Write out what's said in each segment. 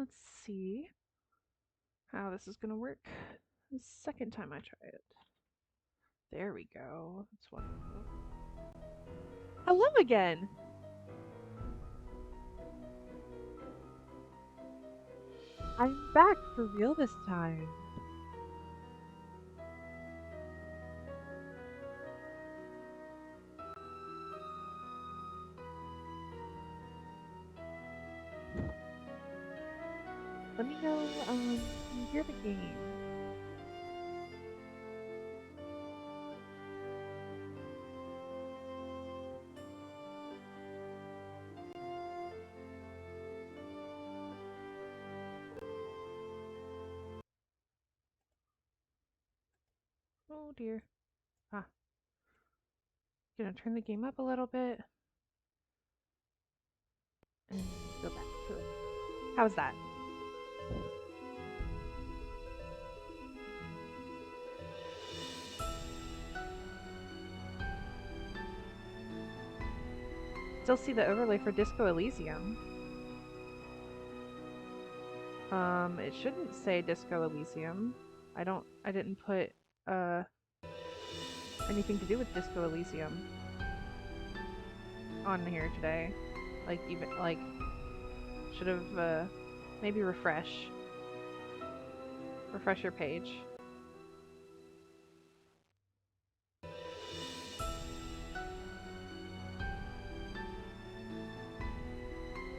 Let's see how this is gonna work the second time I try it. There we go. That's wonderful. Hello again! I'm back for real this time. Let me know, can you hear the game? Oh dear. Ah. Gonna turn the game up a little bit. And go back to it. How's that? Still see the overlay for Disco Elysium. It shouldn't say Disco Elysium. I didn't put, anything to do with Disco Elysium on here today. Should have, maybe refresh your page.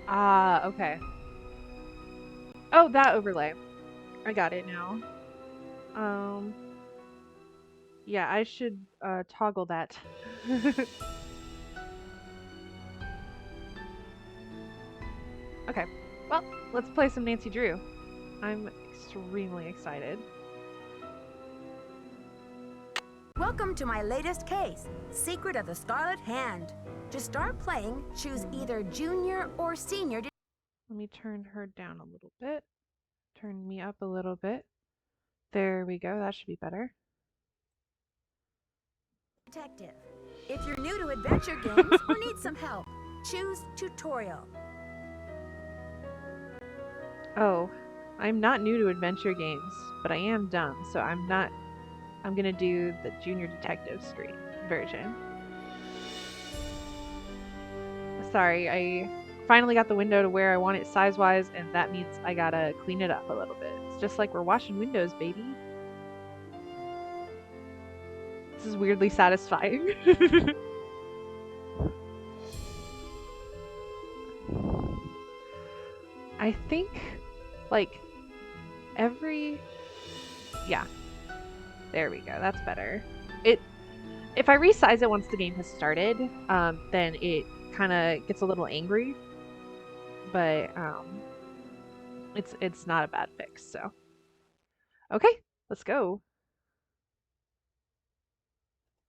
Ah, okay. Oh, that overlay. I got it now. Yeah, I should, toggle that. Okay, well, let's play some Nancy Drew. I'm extremely excited. Welcome to my latest case, Secret of the Scarlet Hand. To start playing, choose either junior or senior. Let me turn her down a little bit. Turn me up a little bit. There we go, that should be better. Detective. If you're new to adventure games or need some help, choose tutorial. Oh, I'm not new to adventure games, but I am dumb, so I'm gonna do the junior detective screen version. Sorry, I finally got the window to where I want it size-wise, and that means I gotta clean it up a little bit. It's just like we're washing windows, baby. This is weirdly satisfying. I think, like, yeah, there we go, that's better. If I resize it once the game has started, then it kind of gets a little angry, but it's not a bad fix, so. Okay, let's go.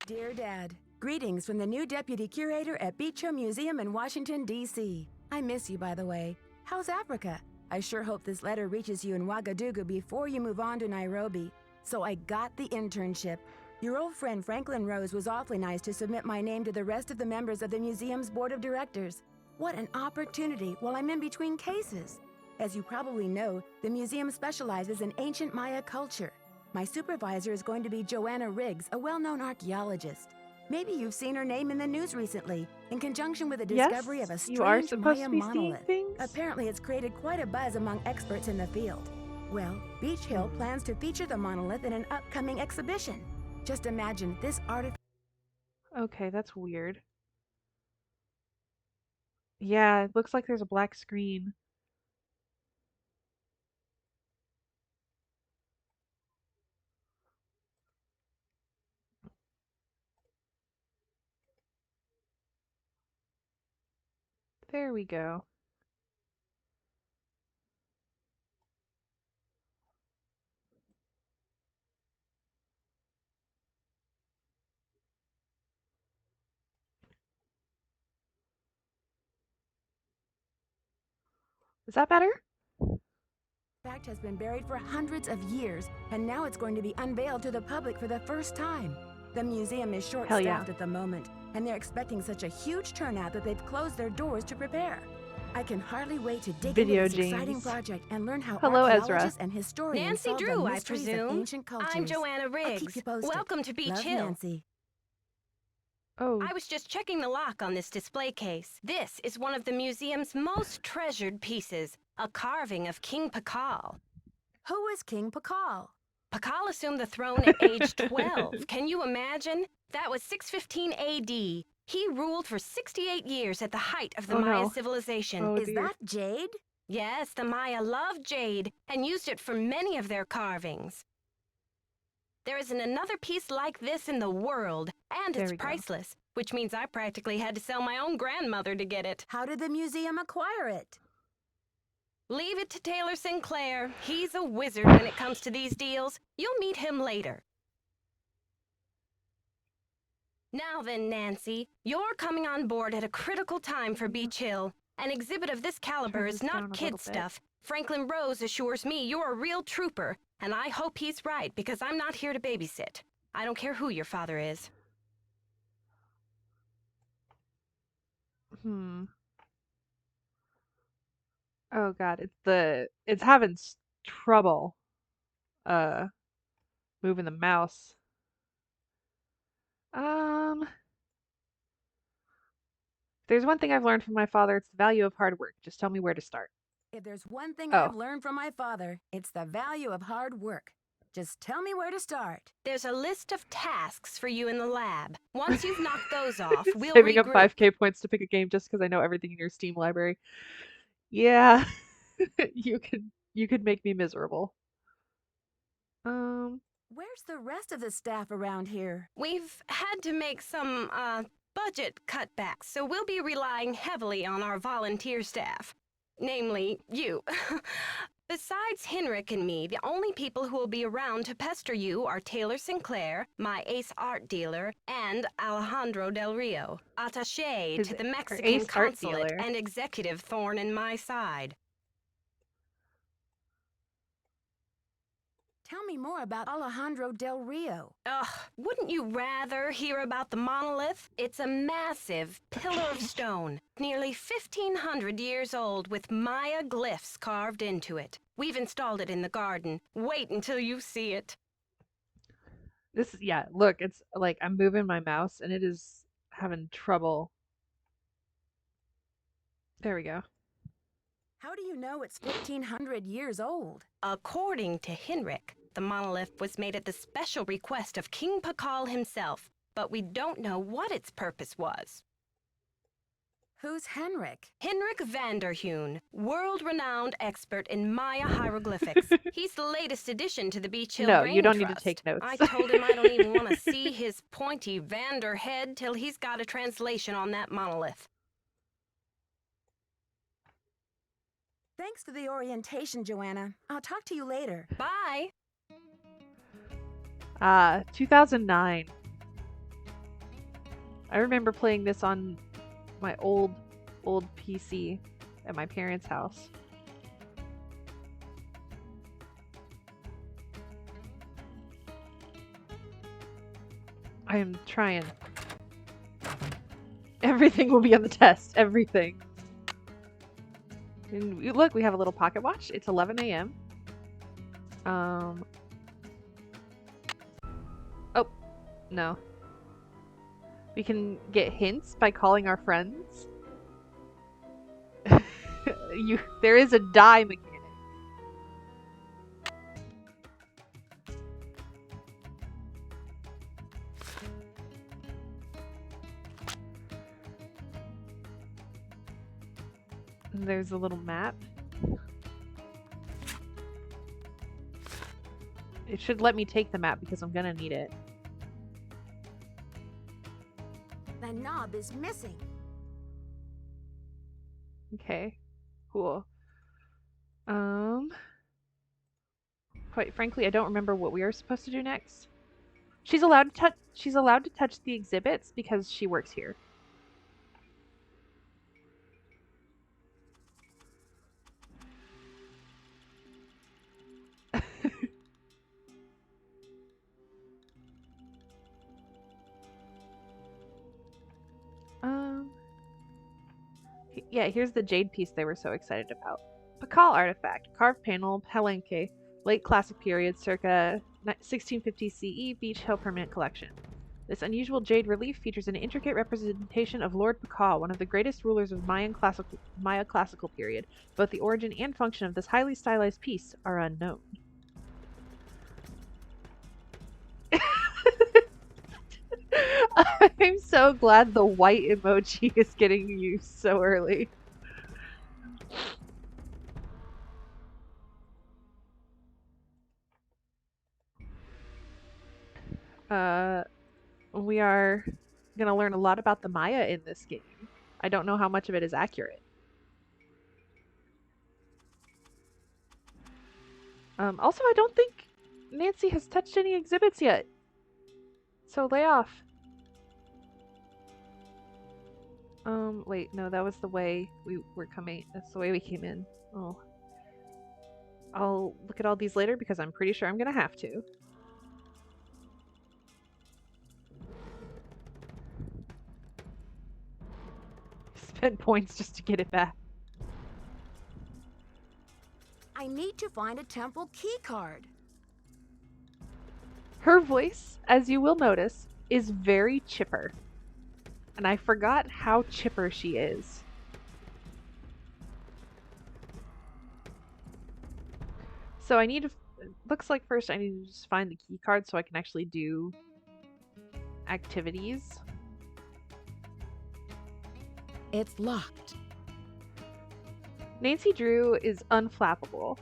Dear Dad, greetings from the new deputy curator at Beecher Museum in Washington, D.C. I miss you, by the way. How's Africa? I sure hope this letter reaches you in Ouagadougou before you move on to Nairobi. So I got the internship. Your old friend Franklin Rose was awfully nice to submit my name to the rest of the members of the museum's board of directors. What an opportunity while I'm in between cases. As you probably know, the museum specializes in ancient Maya culture. My supervisor is going to be Joanna Riggs, a well-known archaeologist. Maybe you've seen her name in the news recently, in conjunction with the discovery of a strange Maya monolith. Apparently it's created quite a buzz among experts in the field. Well, Beach Hill plans to feature the monolith in an upcoming exhibition. Just imagine this artifact. Okay, that's weird. Yeah, it looks like there's a black screen. There we go. Is that better? Fact has been buried for hundreds of years, and now it's going to be unveiled to the public for the first time. The museum is short-staffed at the moment, and they're expecting such a huge turnout that they've closed their doors to prepare. I can hardly wait to dig Video into this exciting games. project and learn how Hello, Ezra. archaeologists and historians Nancy solve the Drew, I mysteries of presume. ancient cultures. I'm Joanna I'll keep Riggs. you posted. Welcome to Beach Love, Hill. Nancy. Oh, I was just checking the lock on this display case. This is one of the museum's most treasured pieces, a carving of King Pakal. Who is King Pakal? Pakal assumed the throne at age 12. Can you imagine? That was 615 AD. He ruled for 68 years at the height of the Oh, Maya no. civilization. Oh, Is dear. that jade? Yes, the Maya loved jade and used it for many of their carvings. There isn't another piece like this in the world, and There it's we go. priceless, which means I practically had to sell my own grandmother to get it. How did the museum acquire it? Leave it to Taylor Sinclair. He's a wizard when it comes to these deals. You'll meet him later. Now then, Nancy, you're coming on board at a critical time for Beach Hill. An exhibit of this caliber Turn is this down a not little kid bit. stuff. Franklin Rose assures me you're a real trooper, and I hope he's right because I'm not here to babysit. I don't care who your father is. Oh god, it's having trouble moving the mouse. If there's one thing I've learned from my father, it's the value of hard work. Just tell me where to start. If there's one thing Oh. I've learned from my father, it's the value of hard work. Just tell me where to start. There's a list of tasks for you in the lab. Once you've knocked those off, we'll Saving up regroup. 5k points to pick a game just because I know everything in your Steam library. Yeah. you could make me miserable. Where's the rest of the staff around here? We've had to make some, budget cutbacks, so we'll be relying heavily on our volunteer staff. Namely, you. Besides Henrik and me, the only people who will be around to pester you are Taylor Sinclair, my ace art dealer, and Alejandro Del Rio, attaché His to the ace Mexican art consulate dealer. and executive thorn in my side. Tell me more about Alejandro Del Rio. Ugh, wouldn't you rather hear about the monolith? It's a massive pillar of stone, nearly 1,500 years old with Maya glyphs carved into it. We've installed it in the garden. Wait until you see it. Yeah, look, it's like I'm moving my mouse and it is having trouble. There we go. How do you know it's 1,500 years old? According to Henrik, the monolith was made at the special request of King Pakal himself, but we don't know what its purpose was. Who's Henrik? Henrik Vanderheun, world-renowned expert in Maya hieroglyphics. He's the latest addition to the Beach Hill No, Brain you don't need to Trust. take notes. I told him I don't even want to see his pointy Vander head till he's got a translation on that monolith. Thanks for the orientation, Joanna. I'll talk to you later. Bye! 2009. I remember playing this on my old PC at my parents' house. I am trying. Everything will be on the test. Everything. And look, we have a little pocket watch. It's 11 a.m. Oh, no. We can get hints by calling our friends. There is a die mechanic. There's a little map. It should let me take the map because I'm gonna need it. The knob is missing. Okay, cool. Quite frankly, I don't remember what we are supposed to do next. She's allowed to touch the exhibits because she works here. Yeah, here's the jade piece they were so excited about. Pakal artifact, carved panel, Palenque, late classic period, circa 1650 CE, Beach Hill permanent collection. This unusual jade relief features an intricate representation of Lord Pakal, one of the greatest rulers of Maya classical period. Both the origin and function of this highly stylized piece are unknown. I'm so glad the white emoji is getting used so early. We are going to learn a lot about the Maya in this game. I don't know how much of it is accurate. Also, I don't think Nancy has touched any exhibits yet. So lay off. Wait, no, that was the way we were coming. That's the way we came in. Oh. I'll look at all these later because I'm pretty sure I'm gonna have to. Spend points just to get it back. I need to find a temple key card. Her voice, as you will notice, is very chipper. And I forgot how chipper she is. So I need to... Looks like first I need to just find the key card so I can actually do activities. It's locked. Nancy Drew is unflappable.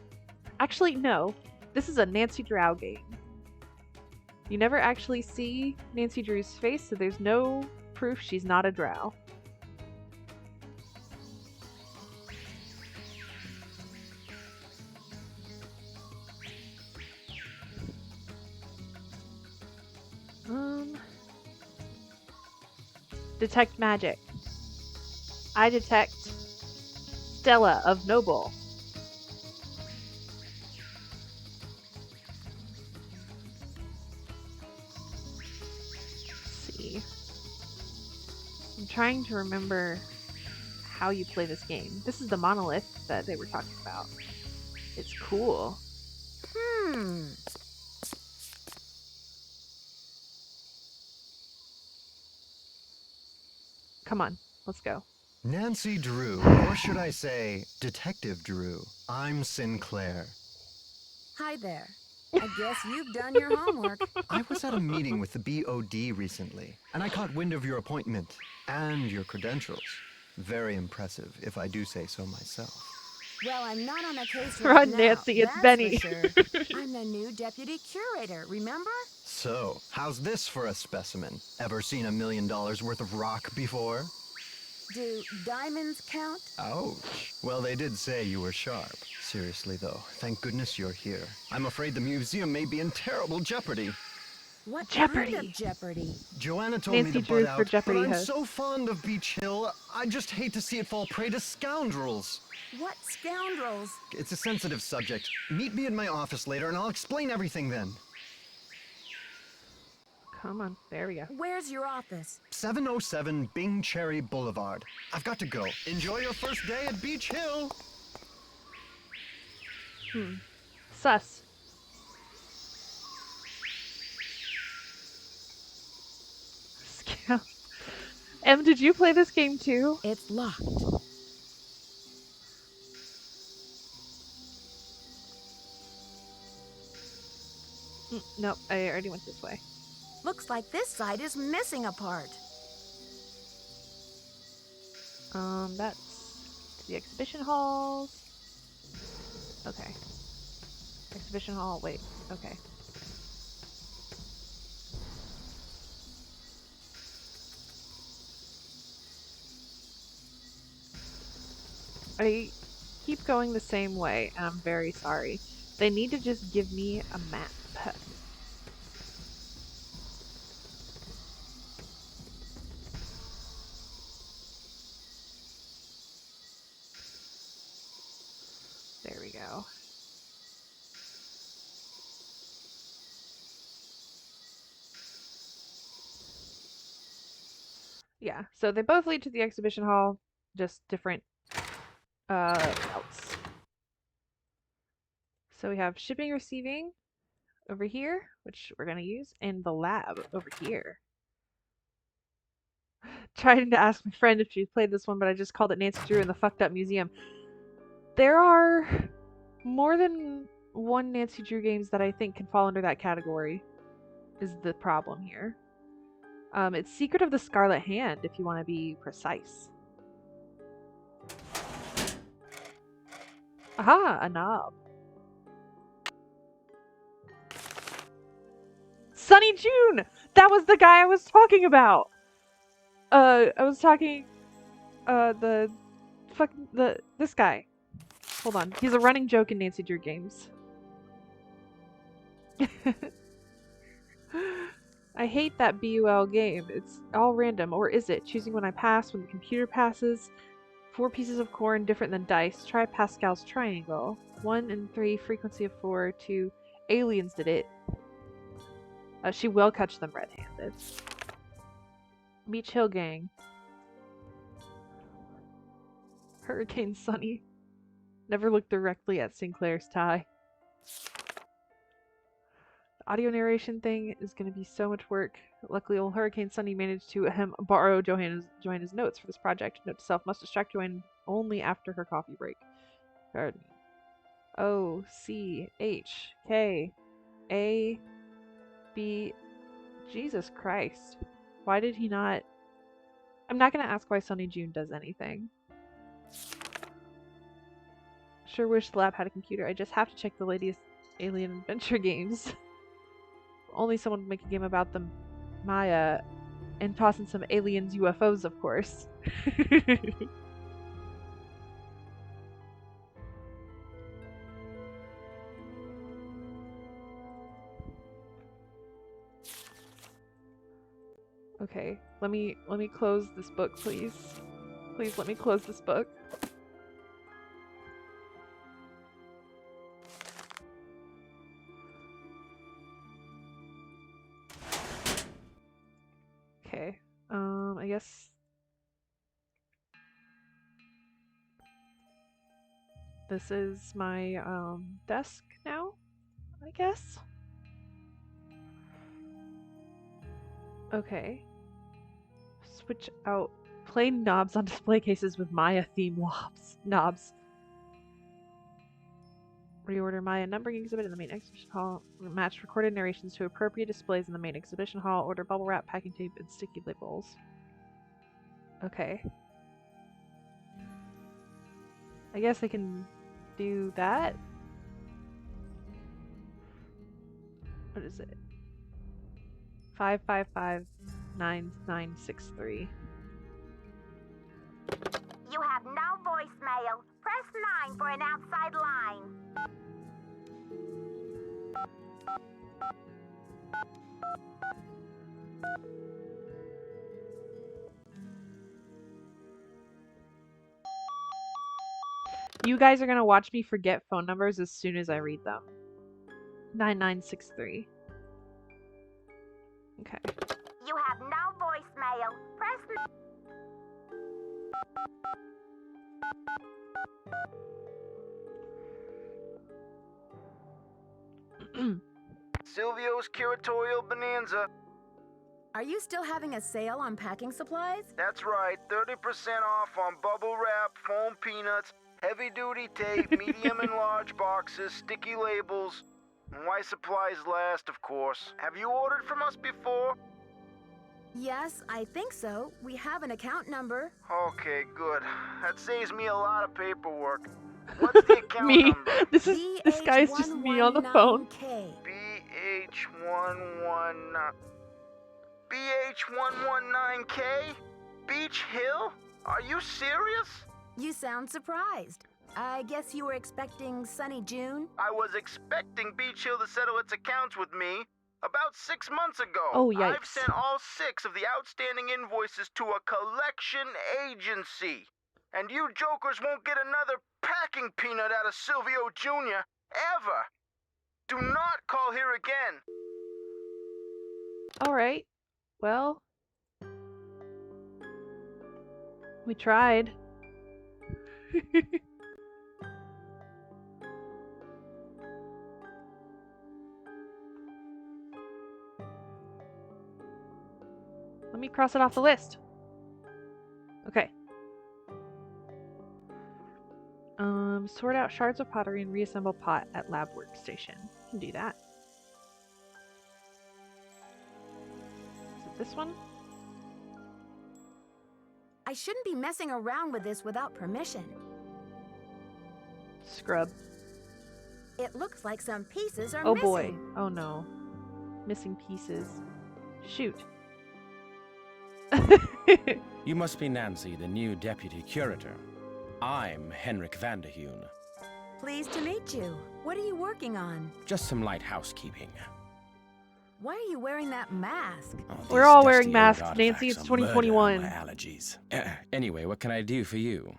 Actually, no. This is a Nancy Drow game. You never actually see Nancy Drew's face, so there's no proof she's not a drow. Detect magic. I detect Stella of Noble. Let's see. I'm trying to remember how you play this game. This is the monolith that they were talking about. It's cool. Come on, let's go. Nancy Drew, or should I say, Detective Drew. I'm Sinclair. Hi there. I guess you've done your homework. I was at a meeting with the BOD recently, and I caught wind of your appointment and your credentials. Very impressive, if I do say so myself. Well, I'm not on the case Run, right now. Nancy, it's that's Benny. For sure. I'm the new deputy curator, remember? So, how's this for a specimen? Ever seen $1 million worth of rock before? Do diamonds count? Ouch. Well, they did say you were sharp. Seriously, though, thank goodness you're here. I'm afraid the museum may be in terrible jeopardy. What Jeopardy. kind of jeopardy? Joanna told Nancy me to Drew's butt for out, Jeopardy but I'm host. so fond of Beach Hill, I just hate to see it fall prey to scoundrels. What scoundrels? It's a sensitive subject. Meet me in my office later and I'll explain everything then. Come on, there we go. Where's your office? 707 Bing Cherry Boulevard. I've got to go. Enjoy your first day at Beach Hill. Sus. Scout. Em, did you play this game too? It's locked. Nope, I already went this way. Looks like this side is missing a part. That's to the exhibition halls. Okay. Exhibition hall, wait, okay. I keep going the same way, and I'm very sorry. They need to just give me a map. There we go. Yeah, so they both lead to the exhibition hall. just different routes. So we have shipping, receiving over here, which we're going to use, and the lab over here. Trying to ask my friend if she's played this one, but I just called it Nancy Drew in the Fucked Up Museum. There are more than one Nancy Drew games that I think can fall under that category, is the problem here. It's Secret of the Scarlet Hand, if you want to be precise. Aha, a knob. Sunny June! That was the guy I was talking about! I was talking, this guy. Hold on. He's a running joke in Nancy Drew games. I hate that BUL game. It's all random, or is it? Choosing when I pass, when the computer passes. 4 pieces of corn, different than dice. Try Pascal's triangle. 1 and 3, frequency of 4. 2, aliens did it. She will catch them red-handed. Beach Hill Gang. Hurricane Sunny. Never looked directly at Sinclair's tie. The audio narration thing is going to be so much work. Luckily, old Hurricane Sunny managed to borrow Joanna's notes for this project. Note to self, must distract Joanna only after her coffee break. Pardon me. O, C, H, K, A, B... Jesus Christ. Why did he not... I'm not going to ask why Sunny June does anything. Sure wish the lab had a computer. I just have to check the latest alien adventure games. Only someone would make a game about them. Maya. And toss in some aliens, UFOs, of course. Okay, let me close this book, please. Please let me close this book. Okay, I guess this is my desk now, I guess. Okay. Switch out plain knobs on display cases with Maya theme knobs. Reorder Maya numbering exhibit in the main exhibition hall. Match recorded narrations to appropriate displays in the main exhibition hall. Order bubble wrap, packing tape, and sticky labels. Okay. I guess I can do that. What is it? 5559963. You have no voicemail. Press 9 for an outside line. You guys are gonna watch me forget phone numbers as soon as I read them. 9963. Okay. You have no voicemail. Press 9. Silvio's Curatorial Bonanza. Are you still having a sale on packing supplies? That's right, 30% off on bubble wrap, foam peanuts, heavy-duty tape, medium and large boxes, sticky labels, and why supplies last, of course. Have you ordered from us before? Yes, I think so. We have an account number. Okay, good. That saves me a lot of paperwork. What's the account Me. number? This guy is just me on the phone. BH119... BH119K? Beach Hill? Are you serious? You sound surprised. I guess you were expecting Sunny June? I was expecting Beach Hill to settle its accounts with me about 6 months ago. Oh, yikes. I've sent all 6 of the outstanding invoices to a collection agency. And you jokers won't get another packing peanut out of Silvio Jr. ever. Do not call here again. Alright. Well, we tried. Let me cross it off the list. Okay. Sort out shards of pottery and reassemble pot at lab workstation. Can do that. Is it this one? I shouldn't be messing around with this without permission. Scrub. It looks like some pieces are Oh missing. boy. Oh no. Missing pieces. Shoot. You must be Nancy, the new deputy curator. I'm Henrik Vanderheun. Pleased to meet you. What are you working on? Just some light housekeeping. Why are you wearing that mask? Oh, We're these all wearing dusty masks, old Nancy. It's artifacts are murder 2021. on my allergies. Anyway, what can I do for you?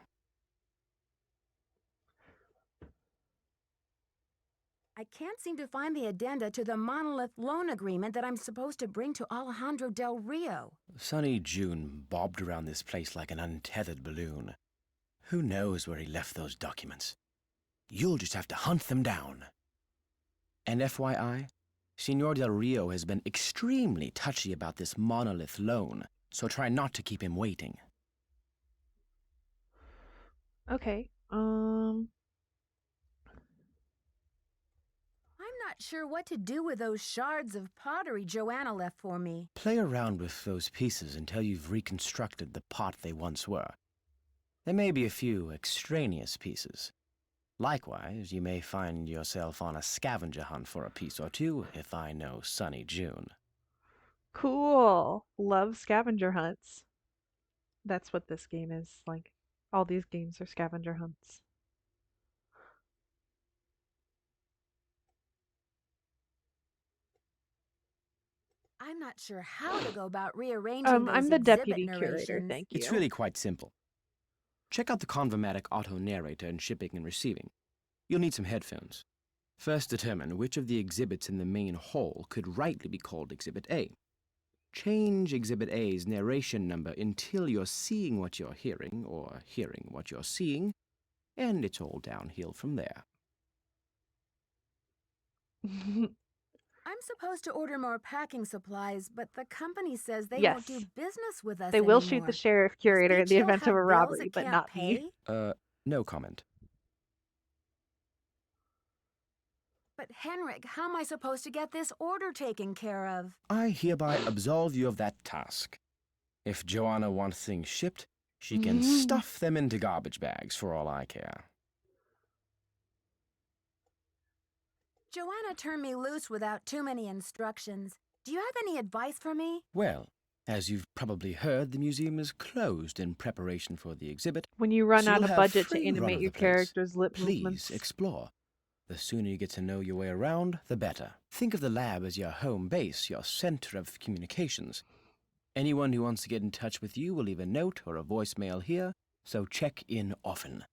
I can't seem to find the addenda to the monolith loan agreement that I'm supposed to bring to Alejandro Del Rio. Sunny June bobbed around this place like an untethered balloon. Who knows where he left those documents? You'll just have to hunt them down. And FYI, Senor Del Rio has been extremely touchy about this monolith loan, so try not to keep him waiting. Okay. I'm not sure what to do with those shards of pottery Joanna left for me. Play around with those pieces until you've reconstructed the pot they once were. There may be a few extraneous pieces. Likewise, you may find yourself on a scavenger hunt for a piece or two, if I know Sunny June. Cool. Love scavenger hunts. That's what this game is like. All these games are scavenger hunts. I'm not sure how to go about rearranging those I'm the exhibit deputy curator, narrations. thank you. It's really quite simple. Check out the Convomatic auto-narrator in shipping and receiving. You'll need some headphones. First determine which of the exhibits in the main hall could rightly be called Exhibit A. Change Exhibit A's narration number until you're seeing what you're hearing, or hearing what you're seeing, and it's all downhill from there. I'm supposed to order more packing supplies, but the company says they Yes. won't do business with us They will anymore. shoot the sheriff Does curator in Beach the Hill event of have a bills robbery, it but can't not pay? me. No comment. But Henrik, how am I supposed to get this order taken care of? I hereby absolve you of that task. If Joanna wants things shipped, she can stuff them into garbage bags for all I care. Joanna turned me loose without too many instructions. Do you have any advice for me? Well, as you've probably heard, the museum is closed in preparation for the exhibit. When you run So out you'll of have budget to free run animate of your the place. character's lip Please movements. explore. The sooner you get to know your way around, the better. Think of the lab as your home base, your center of communications. Anyone who wants to get in touch with you will leave a note or a voicemail here, so check in often.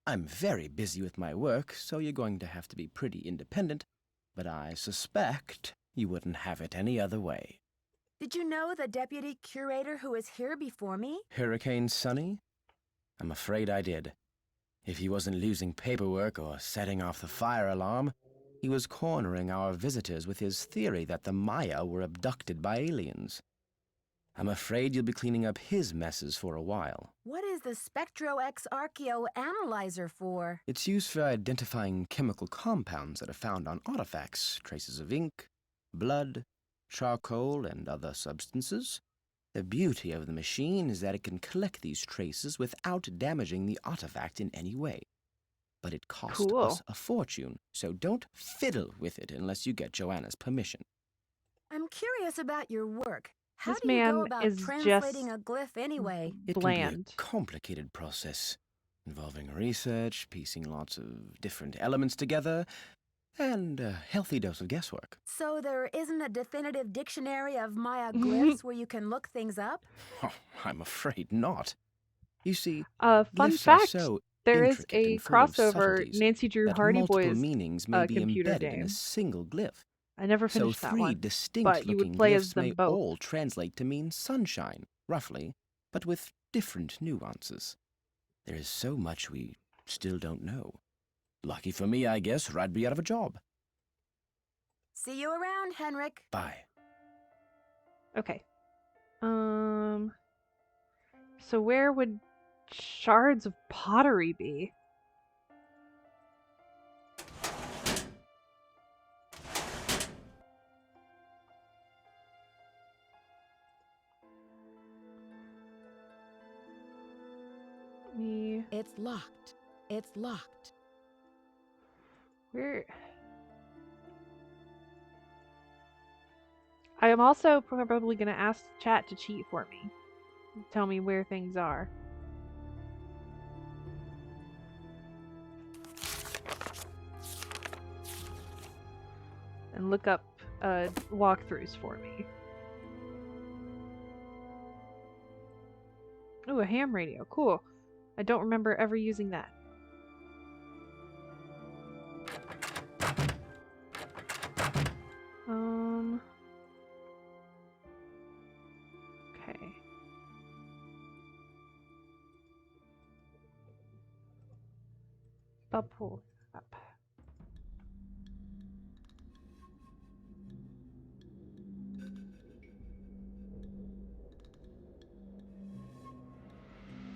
I'm very busy with my work, so you're going to have to be pretty independent, but I suspect you wouldn't have it any other way. Did you know the deputy curator who was here before me? Hurricane Sunny? I'm afraid I did. If he wasn't losing paperwork or setting off the fire alarm, he was cornering our visitors with his theory that the Maya were abducted by aliens. I'm afraid you'll be cleaning up his messes for a while. What is the SpectroX Archeo Analyzer for? It's used for identifying chemical compounds that are found on artifacts, traces of ink, blood, charcoal, and other substances. The beauty of the machine is that it can collect these traces without damaging the artifact in any way. But it cost Cool. us a fortune, so don't fiddle with it unless you get Joanna's permission. I'm curious about your work. How This do you go man about is translating just a glyph anyway? It Bland. can be a complicated process, involving research, piecing lots of different elements together, and a healthy dose of guesswork. So there isn't a definitive dictionary of Maya glyphs where you can look things up? Oh, I'm afraid not. You see, Fun glyphs are fact, so there is intricate a and full of crossover subtleties Nancy Drew that Hardy multiple Boys. meanings may be computer embedded in game. a single glyph. I never So finished that three one. distinct you would looking play as glyphs them may both. all translate to mean sunshine, roughly, but with different nuances. There is so much we Still don't know. Lucky for me, I guess, or I'd be out of a job. See you around, Henrik. Bye. Okay. So where would shards of pottery be? It's locked. It's locked. Where? I am also probably going to ask chat to cheat for me. Tell me where things are. And look up walkthroughs for me. Ooh, a ham radio. Cool. I don't remember ever using that. Okay. Bubble up.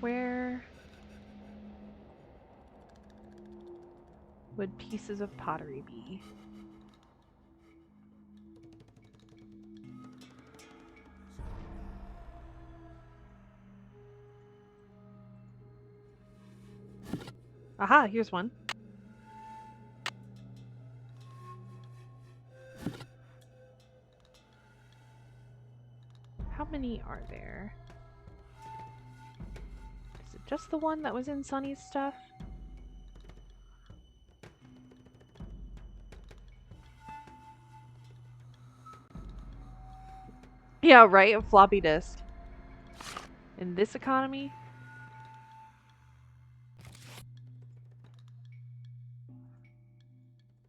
Where would pieces of pottery be? Aha, here's one. How many are there? Is it just the one that was in Sunny's stuff? Yeah, right? A floppy disk. In this economy?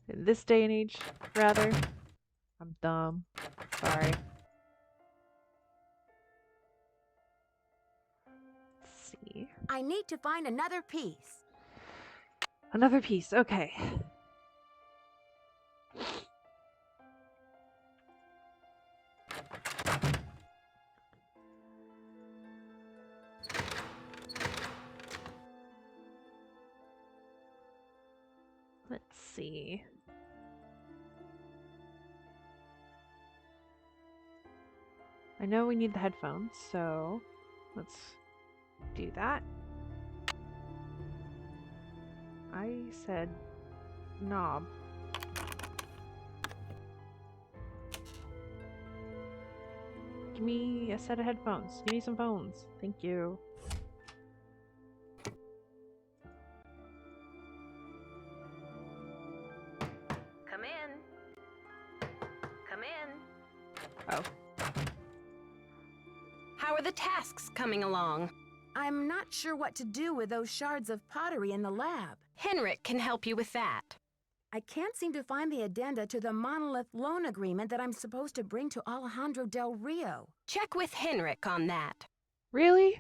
In this day and age, rather. I'm dumb. Sorry. Let's see. I need to find another piece. Another piece, okay. Let's see. I know we need the headphones, so let's do that. I said knob. Give me a set of headphones. Give me some phones. Thank you. Come in. Come in. Oh. How are the tasks coming along? I'm not sure what to do with those shards of pottery in the lab. Henrik can help you with that. I can't seem to find the addenda to the monolith loan agreement that I'm supposed to bring to Alejandro Del Rio. Check with Henrik on that. Really?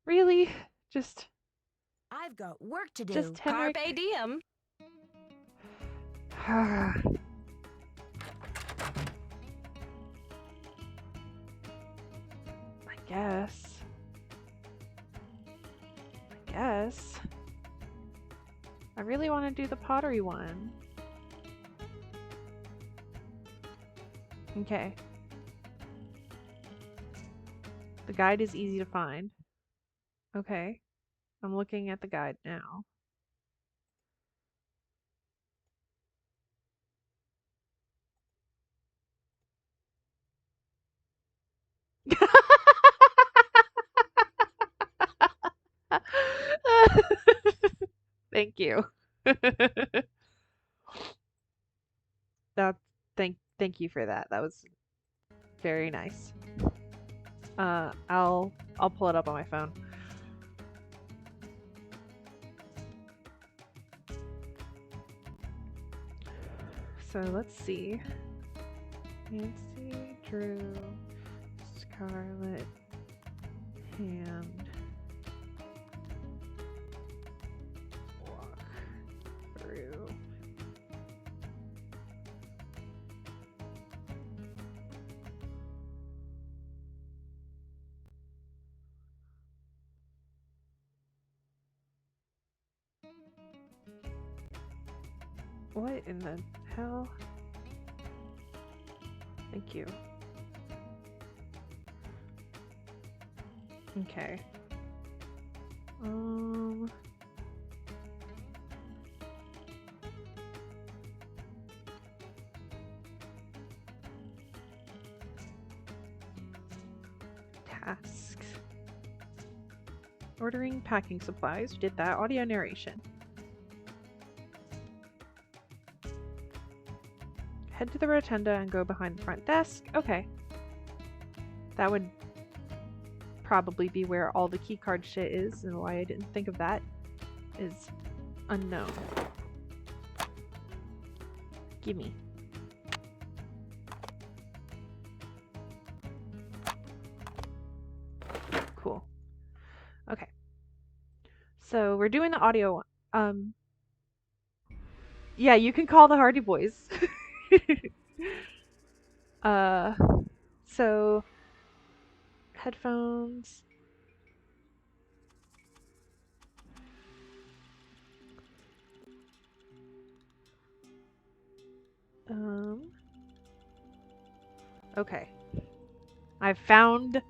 Really? Just I've got work to do. Henrik. Carpe diem. I guess. I really want to do the pottery one. Okay. The guide is easy to find. Okay. I'm looking at the guide now. Thank you. Thank you for that. That was very nice. I'll pull it up on my phone. So let's see. Nancy, Drew, Scarlett, Hand. What in the hell? Thank you. Okay. Tasks. Ordering packing supplies. We did that. Audio narration. Head to the rotunda and go behind the front desk. Okay. That would probably be where all the keycard shit is, and why I didn't think of that is unknown. Gimme. Cool. Okay. So we're doing the audio one. Yeah, you can call the Hardy Boys. So headphones. Okay. I've found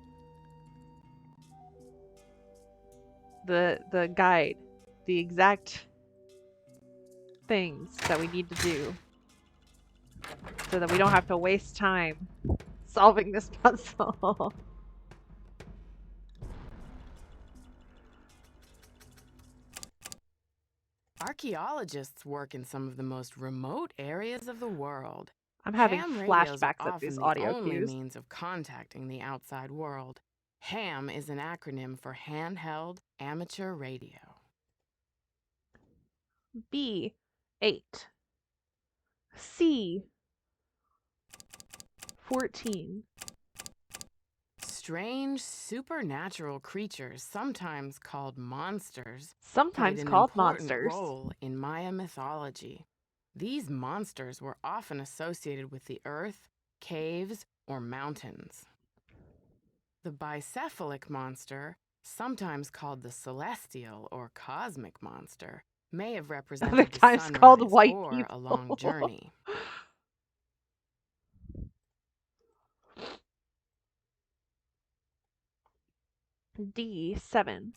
the guide, the exact things that we need to do so that we don't have to waste time solving this puzzle. Archaeologists work in some of the most remote areas of the world. I'm having Ham radios are flashbacks of often these the audio only cues. means of contacting the outside world. HAM is an acronym for Handheld Amateur Radio. B, 8. C, 14. Strange supernatural creatures, sometimes called monsters, Sometimes played an called important monsters. role in Maya mythology. These monsters were often associated with the earth, caves, or mountains. The bicephalic monster, sometimes called the celestial or cosmic monster, may have represented the times sunrise called white or a long people. journey. D, 7.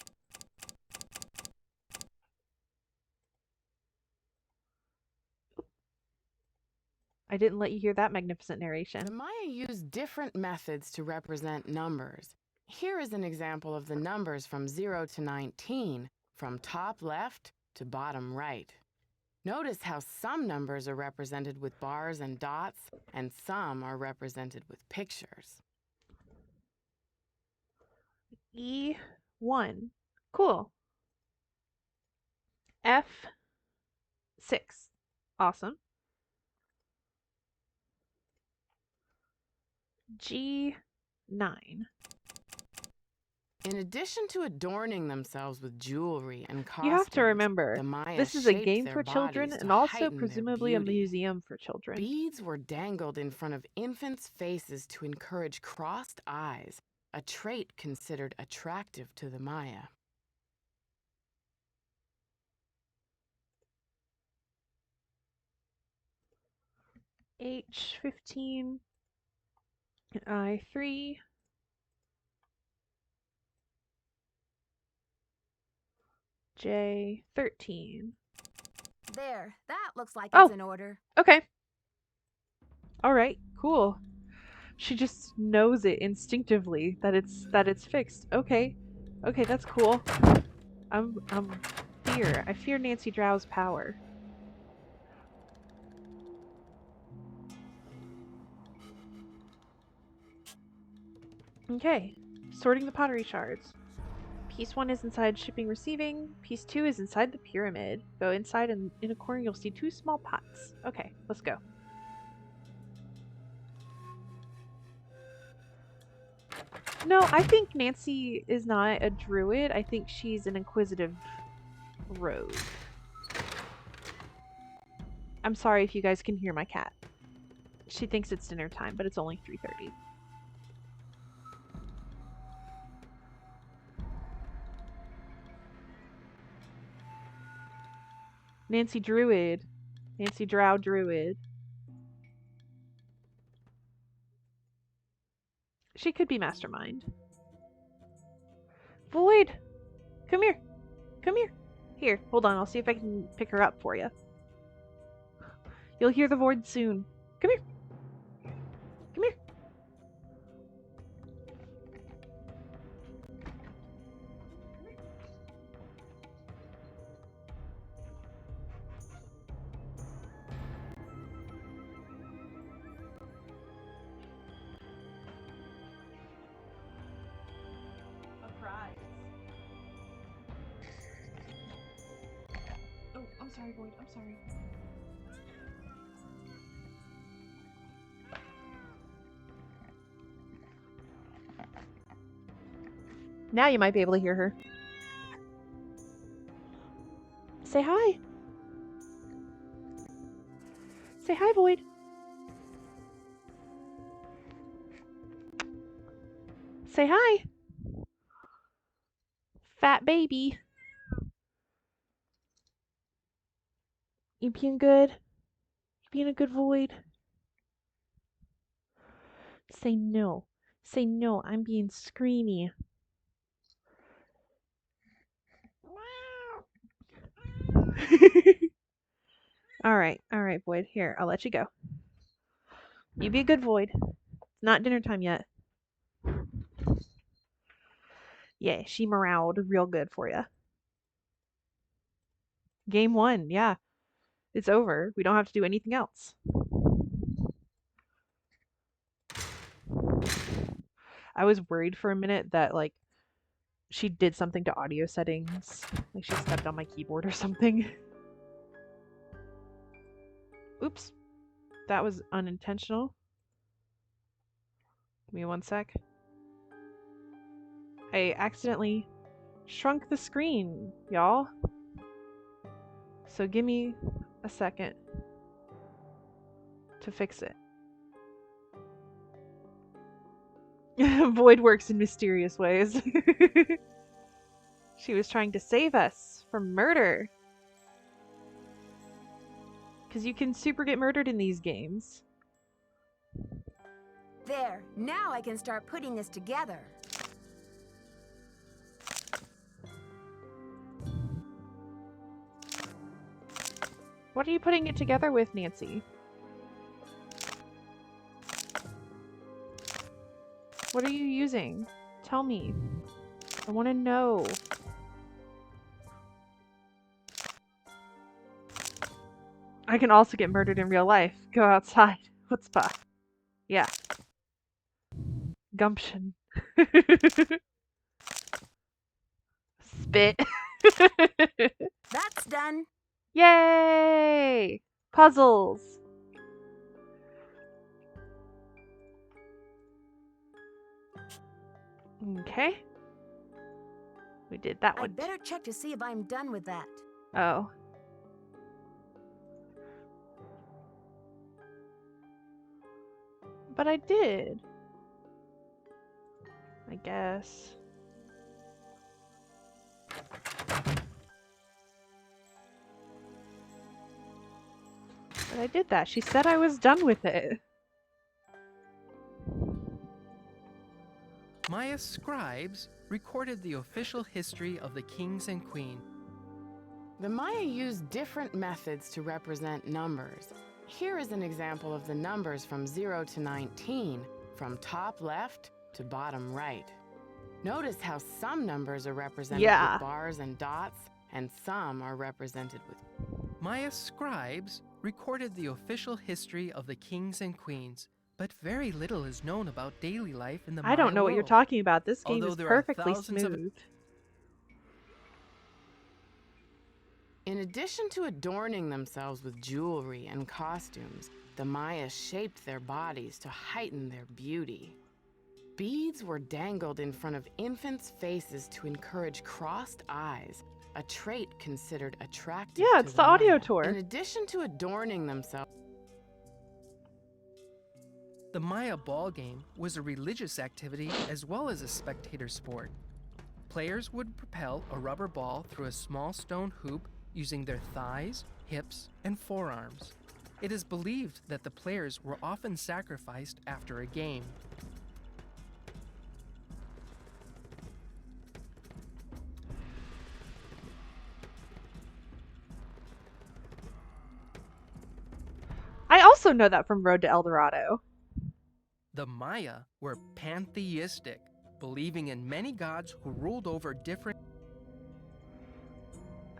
I didn't let you hear that magnificent narration. The Maya used different methods to represent numbers. Here is an example of the numbers from 0 to 19, from top left to bottom right. Notice how some numbers are represented with bars and dots, and some are represented with pictures. E, 1. Cool. F, 6. Awesome. G, 9. In addition to adorning themselves with jewelry and costumes, You have to remember, the Maya this is a shaped game their for children bodies and to also heighten their presumably a beauty. museum for children. Beads were dangled in front of infants' faces to encourage crossed eyes, a trait considered attractive to the Maya. H, 15. I, 3. J, 13. There, that looks like Oh. it's in order. Okay. Alright, cool. She just knows it instinctively that it's fixed. Okay. Okay, that's cool. Fear. I fear Nancy Drow's power. Okay. Sorting the pottery shards. Piece 1 is inside shipping receiving. Piece 2 is inside the pyramid. Go inside and in a corner you'll see 2 small pots. Okay, let's go. No, I think Nancy is not a druid. I think she's an inquisitive rogue. I'm sorry if you guys can hear my cat. She thinks it's dinner time, but it's only 3:30. Nancy Druid Nancy Drow Druid. She could be Mastermind. Void! Come here. Come here. Here, hold on. I'll see if I can pick her up for you. You'll hear the Void soon. Come here. Come here. Oh, I'm sorry, Void. I'm sorry. Now you might be able to hear her. Say hi. Say hi, Void. Say hi. Fat baby. You being good? You being a good Void? Say no. Say no, I'm being screamy. Alright, Void. Here, I'll let you go. You be a good Void. It's not dinner time yet. Yeah, she moraled real good for you. Game 1, yeah. It's over. We don't have to do anything else. I was worried for a minute that, like, she did something to audio settings. Like she stepped on my keyboard or something. Oops. That was unintentional. Give me one sec. I accidentally shrunk the screen, y'all. So give me a second to fix it. Void works in mysterious ways. She was trying to save us from murder. Because you can super get murdered in these games. There, now I can start putting this together. What are you putting it together with, Nancy? What are you using? Tell me. I want to know. I can also get murdered in real life. Go outside. Chutzpah. Yeah. Gumption. Spit. That's done. Yay! Puzzles. Okay. We did that one. I'd better check to see if I'm done with that. Oh. But I did. I guess. But I did that. She said I was done with it. Maya's scribes recorded the official history of the kings and queens. The Maya used different methods to represent numbers. Here is an example of the numbers from 0 to 19, from top left to bottom right. Notice how some numbers are represented with bars and dots, and some are represented with... Maya's scribes recorded the official history of the kings and queens, but very little is known about daily life in the Maya I don't know what you're talking about. This game Although is there are perfectly thousands of- smooth. In addition to adorning themselves with jewelry and costumes, the Maya shaped their bodies to heighten their beauty. Beads were dangled in front of infants' faces to encourage crossed eyes, a trait considered attractive Yeah, to it's the audio Maya. tour. In addition to adorning themselves, The Maya ball game was a religious activity as well as a spectator sport. Players would propel a rubber ball through a small stone hoop using their thighs, hips, and forearms. It is believed that the players were often sacrificed after a game. I also know that from Road to El Dorado. The Maya were pantheistic, believing in many gods who ruled over different.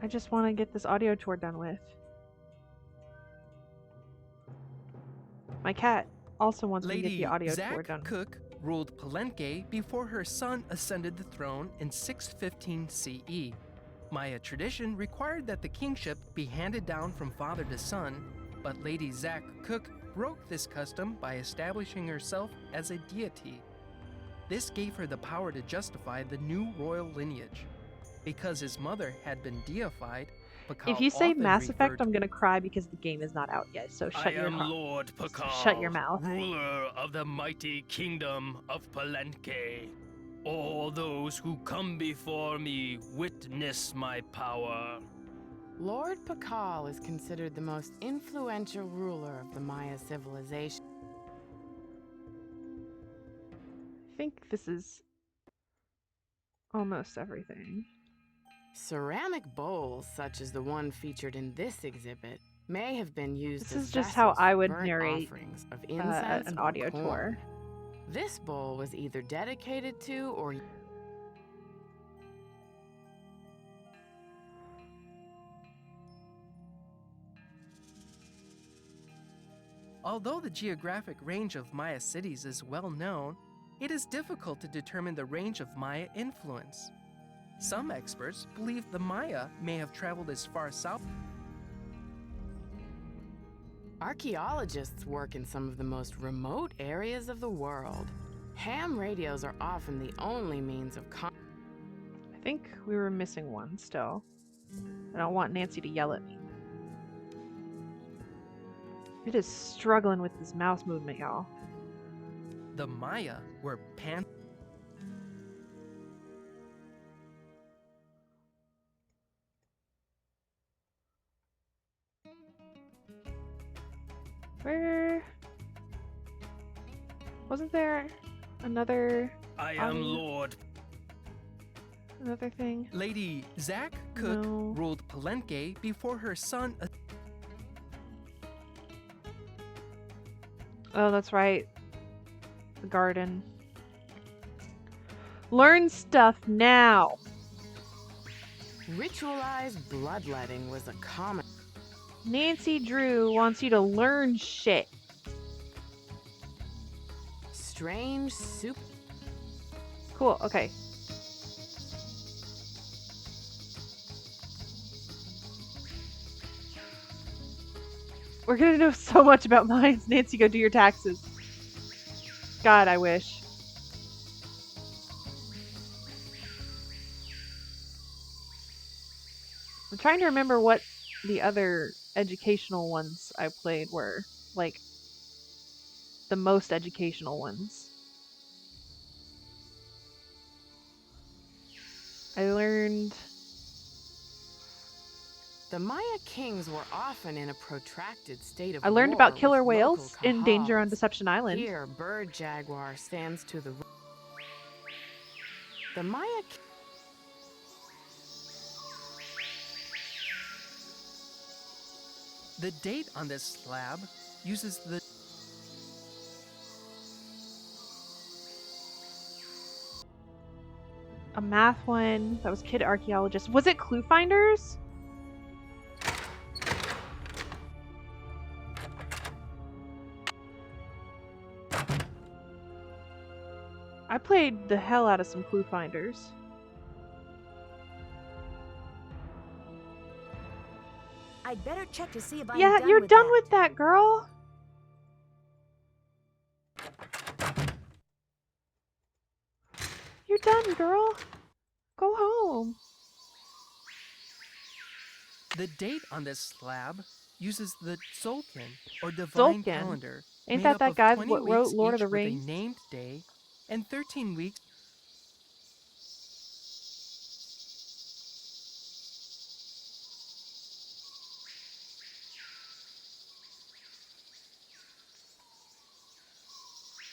I just want to get this audio tour done with. My cat also wants me to get Lady the audio Zach tour done. Cook ruled Palenque before her son ascended the throne in 615 CE. Maya tradition required that the kingship be handed down from father to son, but Lady Zach Cook broke this custom by establishing herself as a deity. This gave her the power to justify the new royal lineage. Because his mother had been deified, Pakal If you say often Mass Effect, referred- I'm gonna cry because the game is not out yet. So I am Lord Pakal, shut your mouth. ruler of the mighty kingdom of Palenque. All those who come before me witness my power. Lord Pakal is considered the most influential ruler of the Maya civilization. I think this is almost everything. Ceramic bowls, such as the one featured in this exhibit, may have been used This as is just how vessels I for would burnt narrate offerings of incense an or audio corn. tour. This bowl was either dedicated to or Although the geographic range of Maya cities is well known, it is difficult to determine the range of Maya influence. Some experts believe the Maya may have traveled as far south. Archaeologists work in some of the most remote areas of the world. Ham radios are often the only means of I think we were missing one still. I don't want Nancy to yell at me. It is struggling with this mouse movement, y'all. The Maya were Where wasn't there another I am audio- Lord. another thing? Lady Zach Cook No. ruled Palenque before her son. Oh, that's right. The garden. Learn stuff now. Ritualized bloodletting was a common. Nancy Drew wants you to learn shit. Strange soup. Cool, okay. We're gonna know so much about mines. Nancy, go do your taxes. God, I wish. I'm trying to remember what the other educational ones I played were. Like, the most educational ones. I learned... The Maya kings were often in a protracted state of I learned war about with killer local whales in Danger on Kahals. Deception Island. Here, bird jaguar stands to the. The Maya. The date on this slab uses the A math one. That was Kid Archaeologist. Was it Clue Finders? I played the hell out of some Clue Finders. I'd better check to see if Yeah, I'm done you're with done that. with that, girl. You're done, girl. Go home. The date on this slab uses the Tzolk'in, or divine Tzolk'in? calendar, Ain't made that up that of guy 20 what wrote weeks Lord of each the with Rings? a named day, and 13 weeks.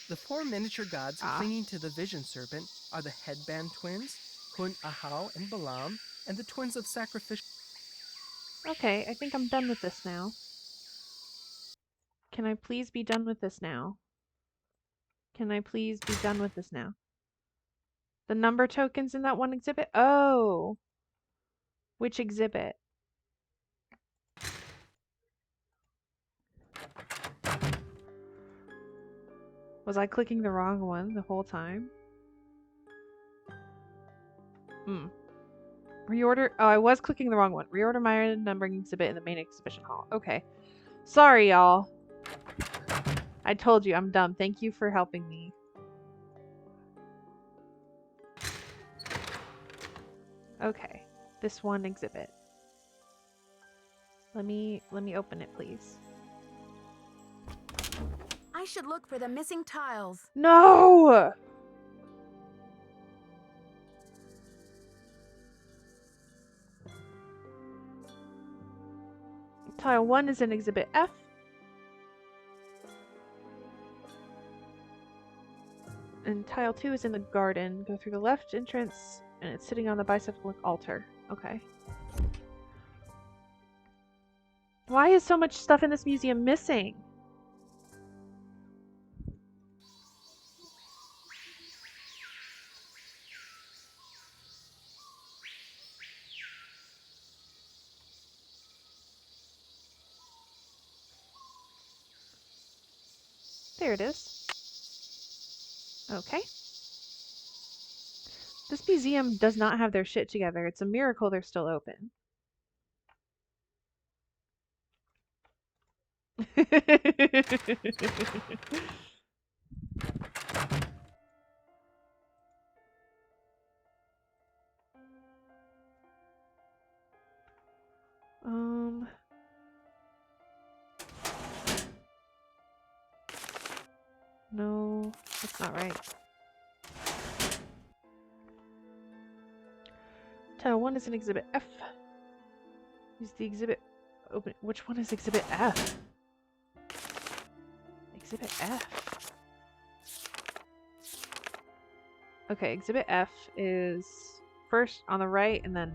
The four miniature gods clinging to the vision serpent are the headband twins, Hun, Ahau, and Balaam, and the twins of sacrificial. Okay, I think I'm done with this now. Can I please be done with this now? Can I please be done with this now? The number tokens in that one exhibit? Oh! Which exhibit? Was I clicking the wrong one the whole time? Reorder. Oh, I was clicking the wrong one. Reorder my numbering exhibit in the main exhibition hall. Okay. Sorry, y'all. I told you, I'm dumb. Thank you for helping me. Okay. This one exhibit. Let me open it, please. I should look for the missing tiles. No! Tile 1 is in Exhibit F. And tile 2 is in the garden. Go through the left entrance, and it's sitting on the bicycle altar. Okay. Why is so much stuff in this museum missing? There it is. Okay. This museum does not have their shit together. It's a miracle they're still open. No, that's not right. Tile 1 is in Exhibit F. Use the exhibit open. Which one is Exhibit F? Exhibit F. Okay, Exhibit F is first on the right and then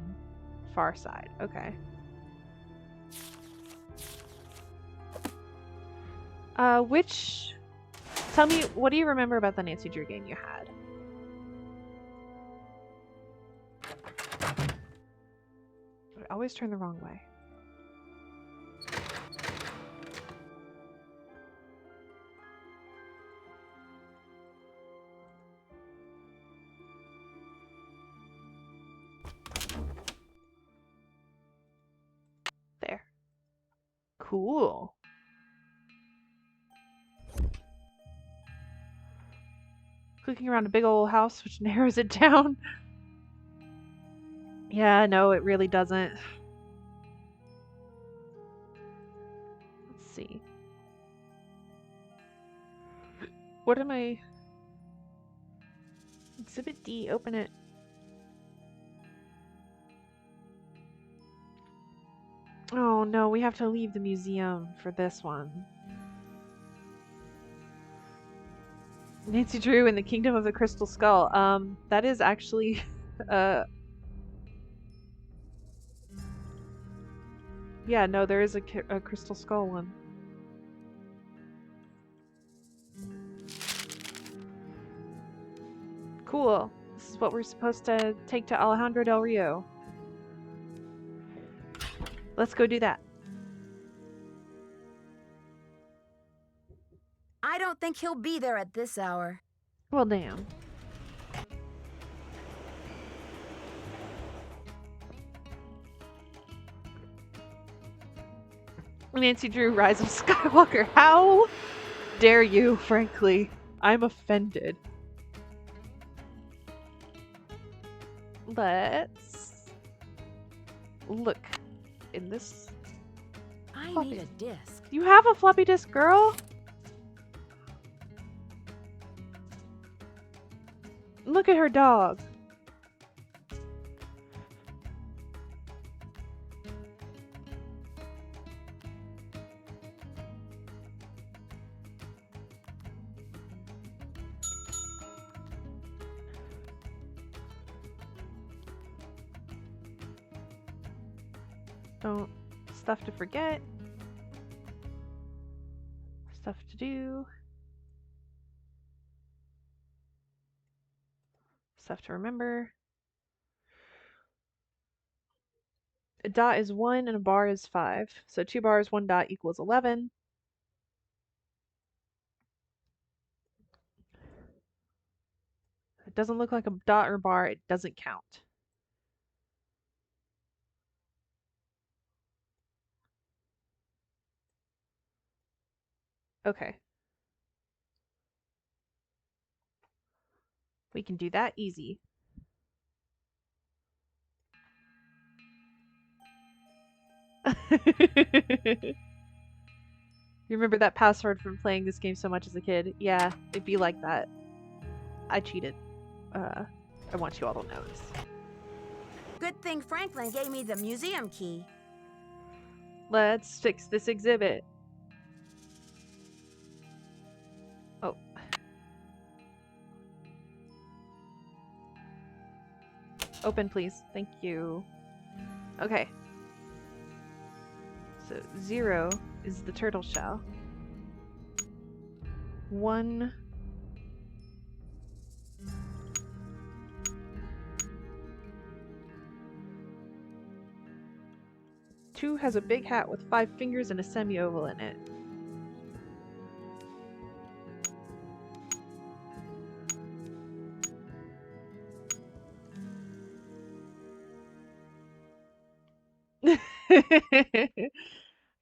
far side. Okay. Which... Tell me, what do you remember about the Nancy Drew game you had? I always turn the wrong way. There. Cool. Clicking around a big old house, which narrows it down. Yeah, no, it really doesn't. Let's see. What am I... Exhibit D, open it. Oh no, we have to leave the museum for this one. Nancy Drew in the Kingdom of the Crystal Skull. That is actually, yeah, no, there is a Crystal Skull one. Cool. This is what we're supposed to take to Alejandro del Rio. Let's go do that. I don't think he'll be there at this hour. Well, damn. Nancy Drew, Rise of Skywalker. How dare you, frankly? I'm offended. Let's look in this. I floppy. need a disc. You have a floppy disk, girl? Look at her dog. Don't. Stuff to forget. Stuff to do. Stuff to remember. A dot is 1 and a bar is 5. So 2 bars, 1 dot equals 11. It doesn't look like a dot or bar. It doesn't count. Okay. We can do that easy. You remember that password from playing this game so much as a kid? Yeah, it'd be like that. I cheated. I want you all to know this. Good thing Franklin gave me the museum key. Let's fix this exhibit. Oh. Open, please. Thank you. Okay. So 0 is the turtle shell. 1. Two has a big hat with 5 fingers and a semi-oval in it.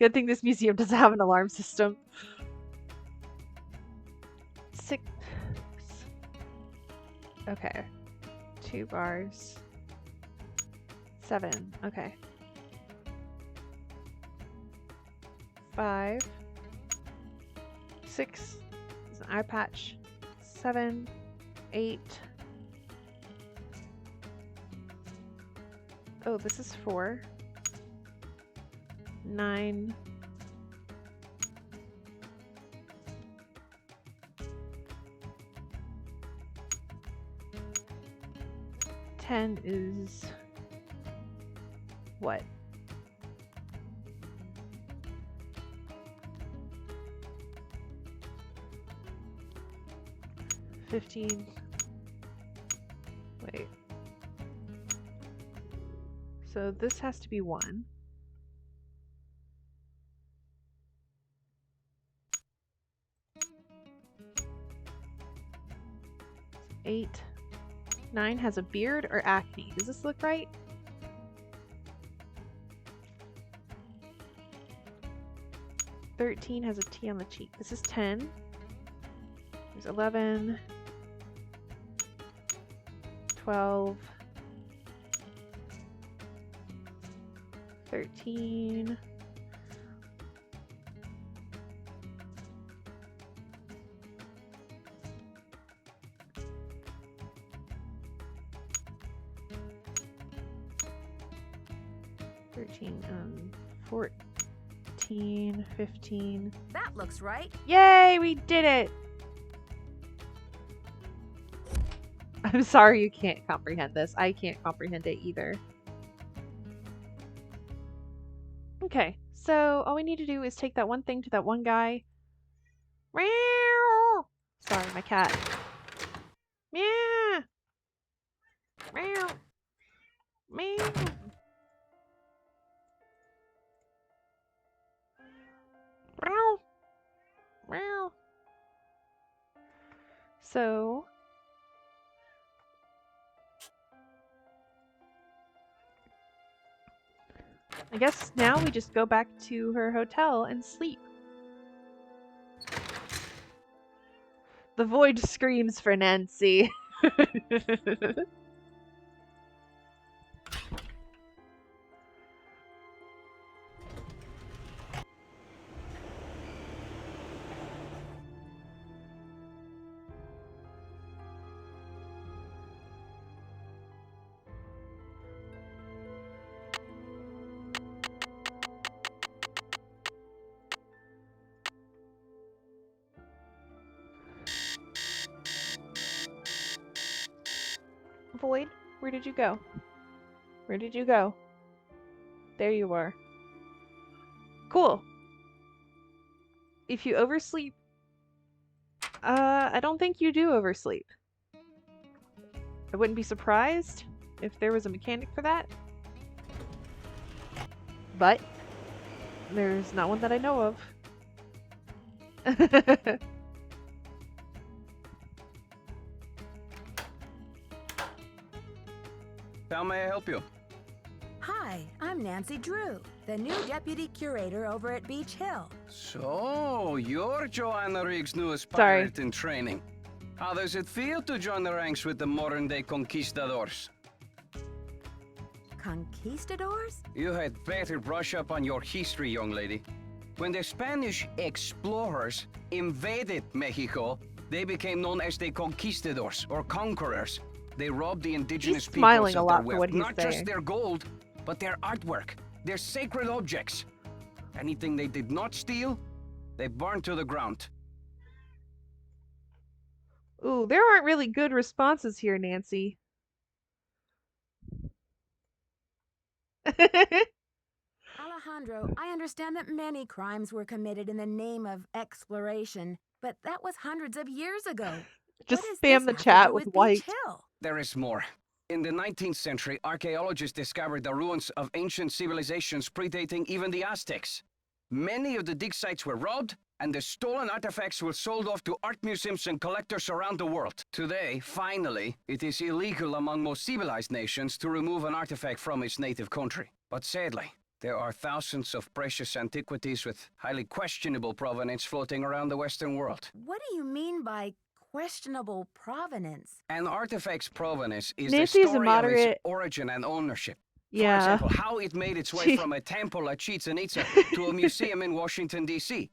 Good thing this museum doesn't have an alarm system. 6. Okay. 2 bars. 7. Okay. 5. 6 is an eye patch. 7. 8. Oh, this is 4. 9. 10 is what? $15. Wait. So this has to be 1. Eight. 9 has a beard or acne. Does this look right? $13 has a T on the cheek. This is 10. There's 11. 12. 13. Um, 14, 15. That looks right. Yay, we did it! I'm sorry you can't comprehend this. I can't comprehend it either. Okay, so all we need to do is take that one thing to that one guy. Meow! Sorry, my cat. Meow! Meow! Meow! Meow! Meow! So... I guess now we just go back to her hotel and sleep. The void screams for Nancy. Void, where did you go? Where did you go? There you are. Cool. If you oversleep... I don't think you do oversleep. I wouldn't be surprised if there was a mechanic for that. But there's not one that I know of. How may I help you? Hi, I'm Nancy Drew, the new deputy curator over at Beach Hill. So, you're Joanna Riggs' newest Sorry. pirate in training. How does it feel to join the ranks with the modern-day conquistadors? Conquistadors? You had better brush up on your history, young lady. When the Spanish explorers invaded Mexico, they became known as the conquistadors, or conquerors. They robbed the indigenous He's peoples smiling a of lot their for wealth, what he's not just saying. their gold, but their artwork, their sacred objects. Anything they did not steal, they burned to the ground. Ooh, there aren't really good responses here, Nancy. Alejandro, I understand that many crimes were committed in the name of exploration, but that was hundreds of years ago. Just What does spam this the have to chat do with Beach white. Hill? There is more. In the 19th century, archaeologists discovered the ruins of ancient civilizations predating even the Aztecs. Many of the dig sites were robbed, and the stolen artifacts were sold off to art museums and collectors around the world. Today, finally, it is illegal among most civilized nations to remove an artifact from its native country. But sadly, there are thousands of precious antiquities with highly questionable provenance floating around the Western world. What do you mean by questionable provenance? An artifact's provenance is Nancy the is a story of its moderate. origin and ownership. For Yeah. example, how it made its way from a temple at Chichen Itza to a museum in Washington, D.C.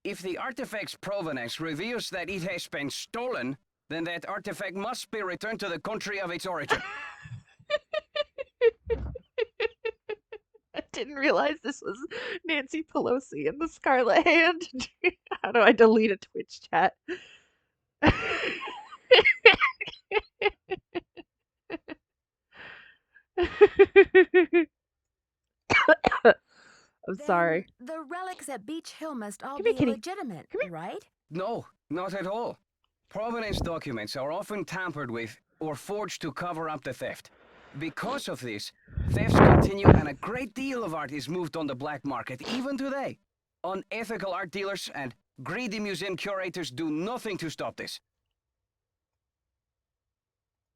If the artifact's provenance reveals that it has been stolen, then that artifact must be returned to the country of its origin. I didn't realize this was Nancy Pelosi in the Scarlet Hand. How do I delete a Twitch chat? I'm sorry. The relics at Beach Hill must all Come be here, kitty. legitimate, right? No, not at all. Provenance documents are often tampered with or forged to cover up the theft. Because of this, thefts continue and a great deal of art is moved on the black market, even today. Unethical art dealers and greedy museum curators do nothing to stop this.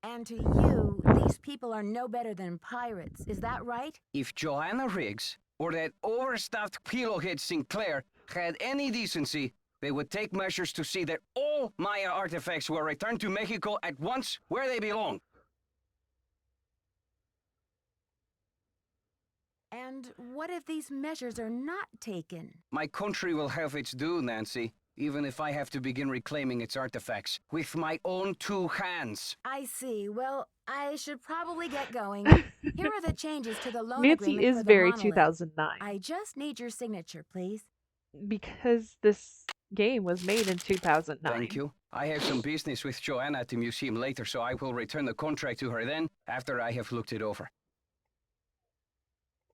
And to you, these people are no better than pirates, is that right? If Joanna Riggs or that overstuffed pillowhead Sinclair had any decency, they would take measures to see that all Maya artifacts were returned to Mexico at once where they belong. And what if these measures are not taken? My country will have its due, Nancy, even if I have to begin reclaiming its artifacts with my own two hands. I see. Well, I should probably get going. Here are the changes to the loan Nancy agreement is for the very monolith. 2009 I just need your signature, please. because this game was made in 2009. Thank you. I have some business with Joanna at the museum later, so I will return the contract to her then, after I have looked it over.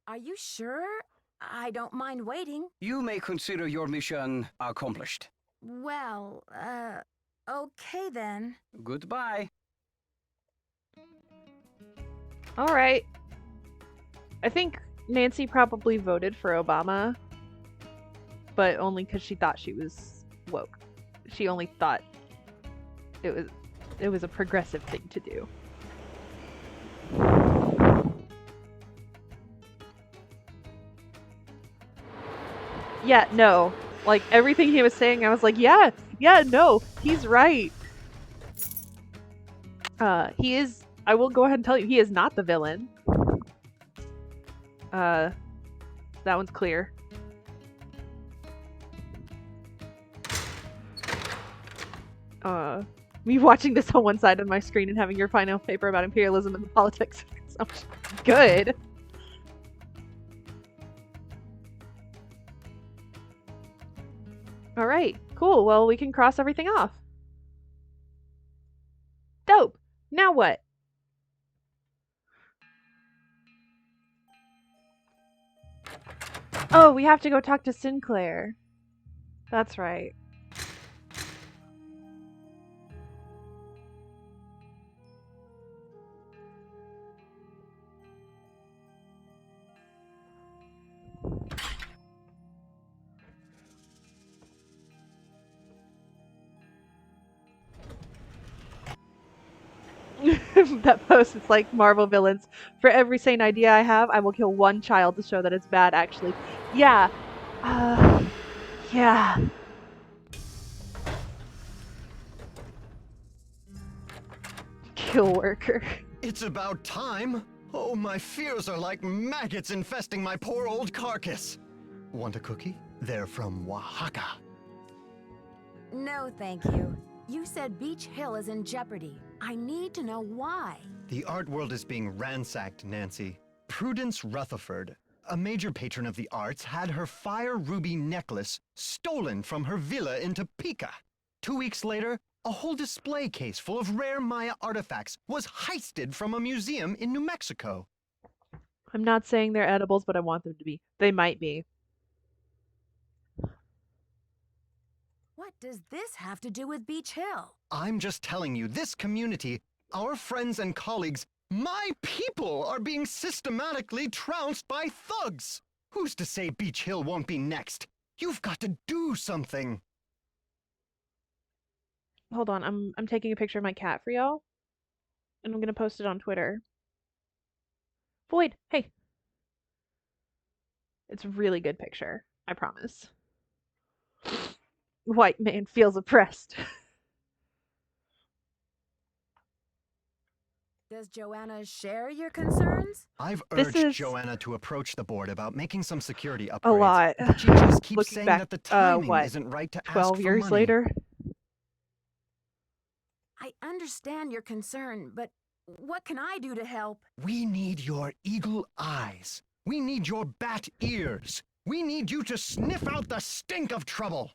Are you sure? I don't mind waiting. You may consider your mission accomplished. Well, okay then. Goodbye. All right. I think Nancy probably voted for Obama, but only because she thought she was woke. She only thought it was a progressive thing to do. Yeah, no. Like, everything he was saying, I was like, yeah, no, he's right. He is, I will go ahead and tell you, he is not the villain. That one's clear. Me watching this on one side of my screen and having your final paper about imperialism and the politics sounds good. Alright, cool. Well, we can cross everything off. Dope. Now what? Oh, we have to go talk to Sinclair. That's right. That post, it's like Marvel villains. For every sane idea I have, I will kill one child to show that it's bad, actually. Yeah. Yeah. Kill worker. It's about time. Oh, my fears are like maggots infesting my poor old carcass. Want a cookie? They're from Oaxaca. No, thank you. You said Beach Hill is in jeopardy. I need to know why. The art world is being ransacked, Nancy. Prudence Rutherford, a major patron of the arts, had her fire ruby necklace stolen from her villa in Topeka. 2 weeks later, a whole display case full of rare Maya artifacts was heisted from a museum in New Mexico. I'm not saying they're edibles, but I want them to be. They might be. What does this have to do with Beach Hill? I'm just telling you, this community, our friends and colleagues, my people are being systematically trounced by thugs. Who's to say Beach Hill won't be next? You've got to do something. Hold on, I'm taking a picture of my cat for y'all, and I'm gonna post it on Twitter. Void, hey. It's a really good picture, I promise. White man feels oppressed. Does Joanna share your concerns? I've This urged is Joanna to approach the board about making some security upgrades. a lot. But she just keeps Looking saying back, that the timing what, isn't right to ask 12 for years money. later? I understand your concern, but what can I do to help? We need your eagle eyes. We need your bat ears. We need you to sniff out the stink of trouble.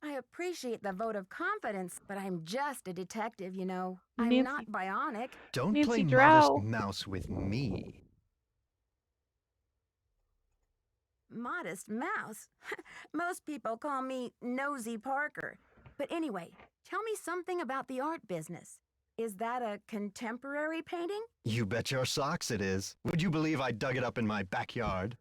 I appreciate the vote of confidence, but I'm just a detective, you know. I'm Nancy- not bionic. Don't Nancy play Drow. modest mouse with me. Modest mouse? Most people call me Nosy Parker. But anyway, tell me something about the art business. Is that a contemporary painting? You bet your socks it is. Would you believe I dug it up in my backyard?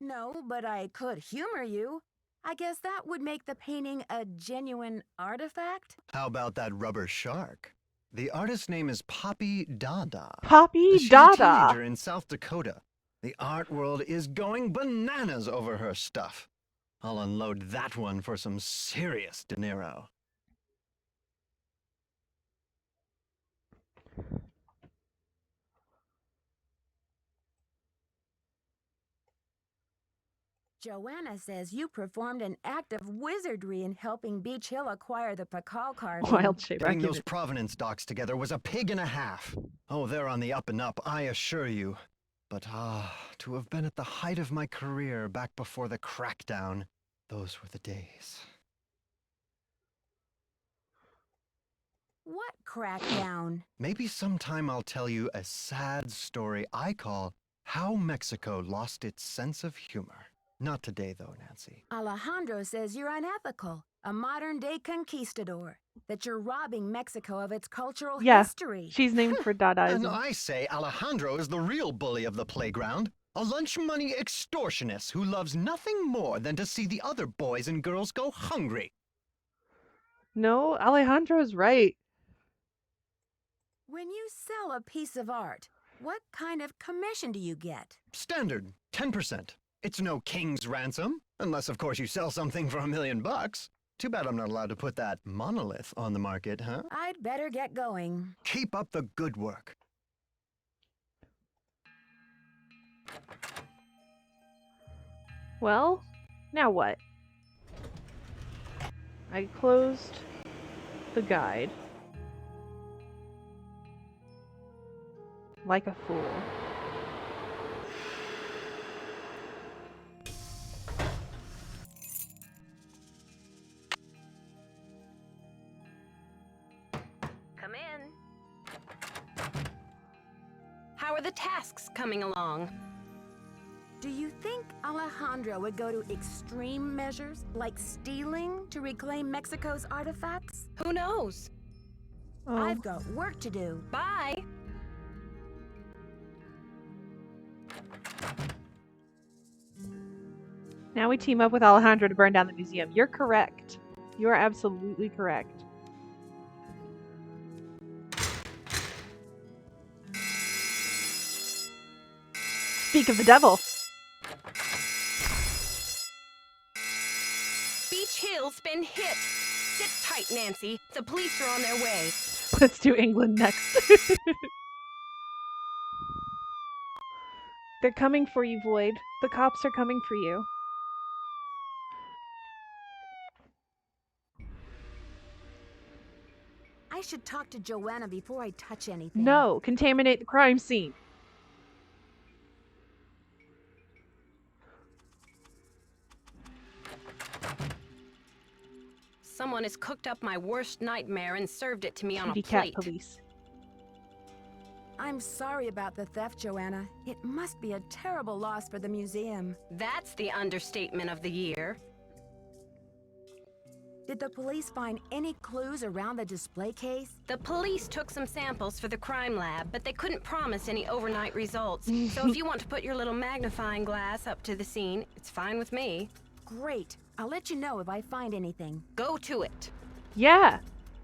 No, but I could humor you. I guess that would make the painting a genuine artifact? How about that rubber shark? The artist's name is Poppy Dada. Poppy She's a Dada. teenager in South Dakota. The art world is going bananas over her stuff. I'll unload that one for some serious De Niro. Joanna says you performed an act of wizardry in helping Beach Hill acquire the Pakal carving. Wild shape. Getting those provenance docs together was a pig and a half. Oh, they're on the up and up, I assure you. But to have been at the height of my career back before the crackdown, those were the days. What crackdown? Maybe sometime I'll tell you a sad story I call How Mexico Lost Its Sense of Humor. Not today, though, Nancy. Alejandro says you're unethical, a modern-day conquistador, that you're robbing Mexico of its cultural history. She's named for And Dadaism. I say Alejandro is the real bully of the playground. A lunch money extortionist who loves nothing more than to see the other boys and girls go hungry. No, Alejandro's right. When you sell a piece of art, what kind of commission do you get? Standard, 10%. It's no king's ransom, unless of course you sell something for $1 million. Too bad I'm not allowed to put that monolith on the market, huh? I'd better get going. Keep up the good work. Well, now what? I closed the guide. Like a fool. Come in. are the tasks coming along? Do you think Alejandro would go to extreme measures, like stealing, to reclaim Mexico's artifacts? Who knows? Oh. I've got work to do. Bye. Now we team up with Alejandro to burn down the museum. You're correct. You are absolutely correct. Speak of the devil. Beach Hill's been hit. Sit tight, Nancy. The police are on their way. Let's do England next. They're coming for you, Void. The cops are coming for you. I should talk to Joanna before I touch anything. No, contaminate the crime scene. Someone has cooked up my worst nightmare and served it to me on a Kitty plate. cat police. I'm sorry about the theft, Joanna. It must be a terrible loss for the museum. That's the understatement of the year. Did the police find any clues around the display case? The police took some samples for the crime lab, but they couldn't promise any overnight results. So if you want to put your little magnifying glass up to the scene, it's fine with me. Great. I'll let you know if I find anything. Go to it. Yeah.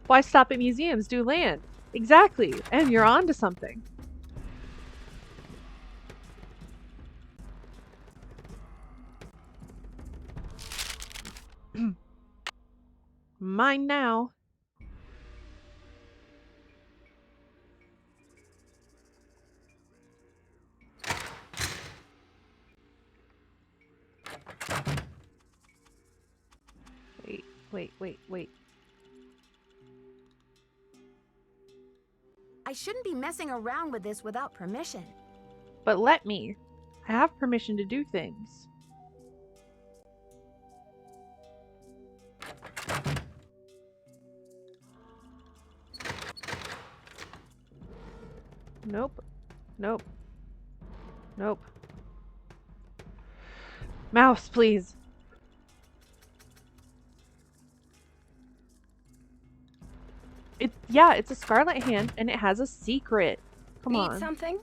Why stop at museums? Do land. Exactly. And you're on to something. Mine now. Wait. I shouldn't be messing around with this without permission. But let me. I have permission to do things. Nope. Mouse, please. It's a scarlet hand and it has a secret. Come on. Need something?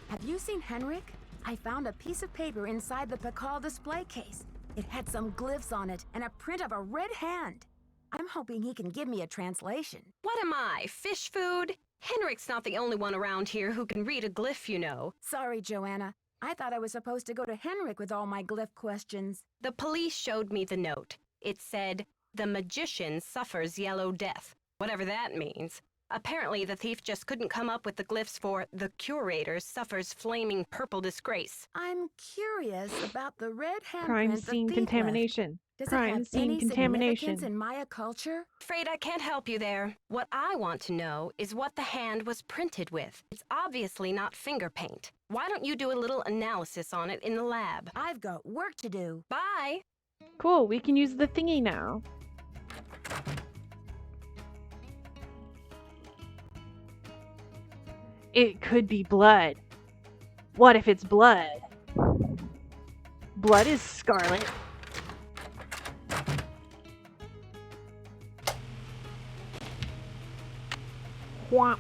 Have you seen Henrik? I found a piece of paper inside the Pakal display case. It had some glyphs on it and a print of a red hand. I'm hoping he can give me a translation. What am I, fish food? Henrik's not the only one around here who can read a glyph, you know. Sorry, Joanna. I thought I was supposed to go to Henrik with all my glyph questions. The police showed me the note. It said, "The magician suffers yellow death," whatever that means. Apparently, the thief just couldn't come up with the glyphs for "the curator suffers flaming purple disgrace." I'm curious about the red handprint Crime the scene thief contamination. left. Does Crime it have scene any contamination. significance in Maya culture? Afraid I can't help you there. What I want to know is what the hand was printed with. It's obviously not finger paint. Why don't you do a little analysis on it in the lab? I've got work to do. Bye! Cool, we can use the thingy now. It could be blood. What if it's blood? Blood is scarlet. Whomp.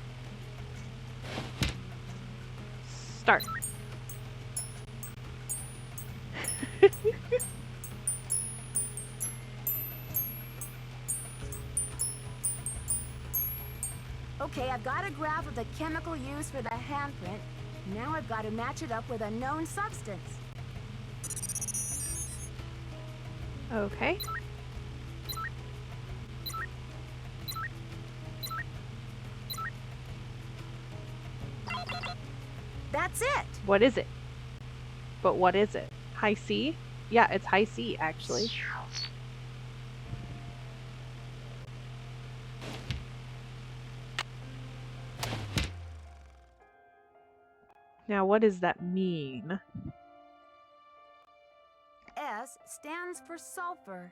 Start. Okay, I've got a graph of the chemical used for the handprint. Now I've got to match it up with a known substance. Okay. That's it! What is it? But what is it? High C? Yeah, it's high C, actually. Now, what does that mean? S stands for sulfur.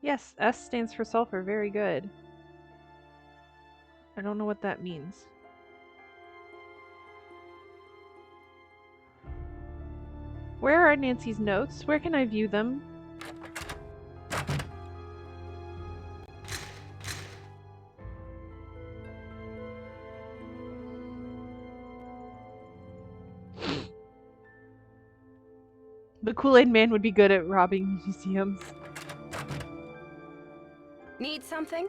Yes, S stands for sulfur. Very good. I don't know what that means. Where are Nancy's notes? Where can I view them? The Kool-Aid Man would be good at robbing museums. Need something?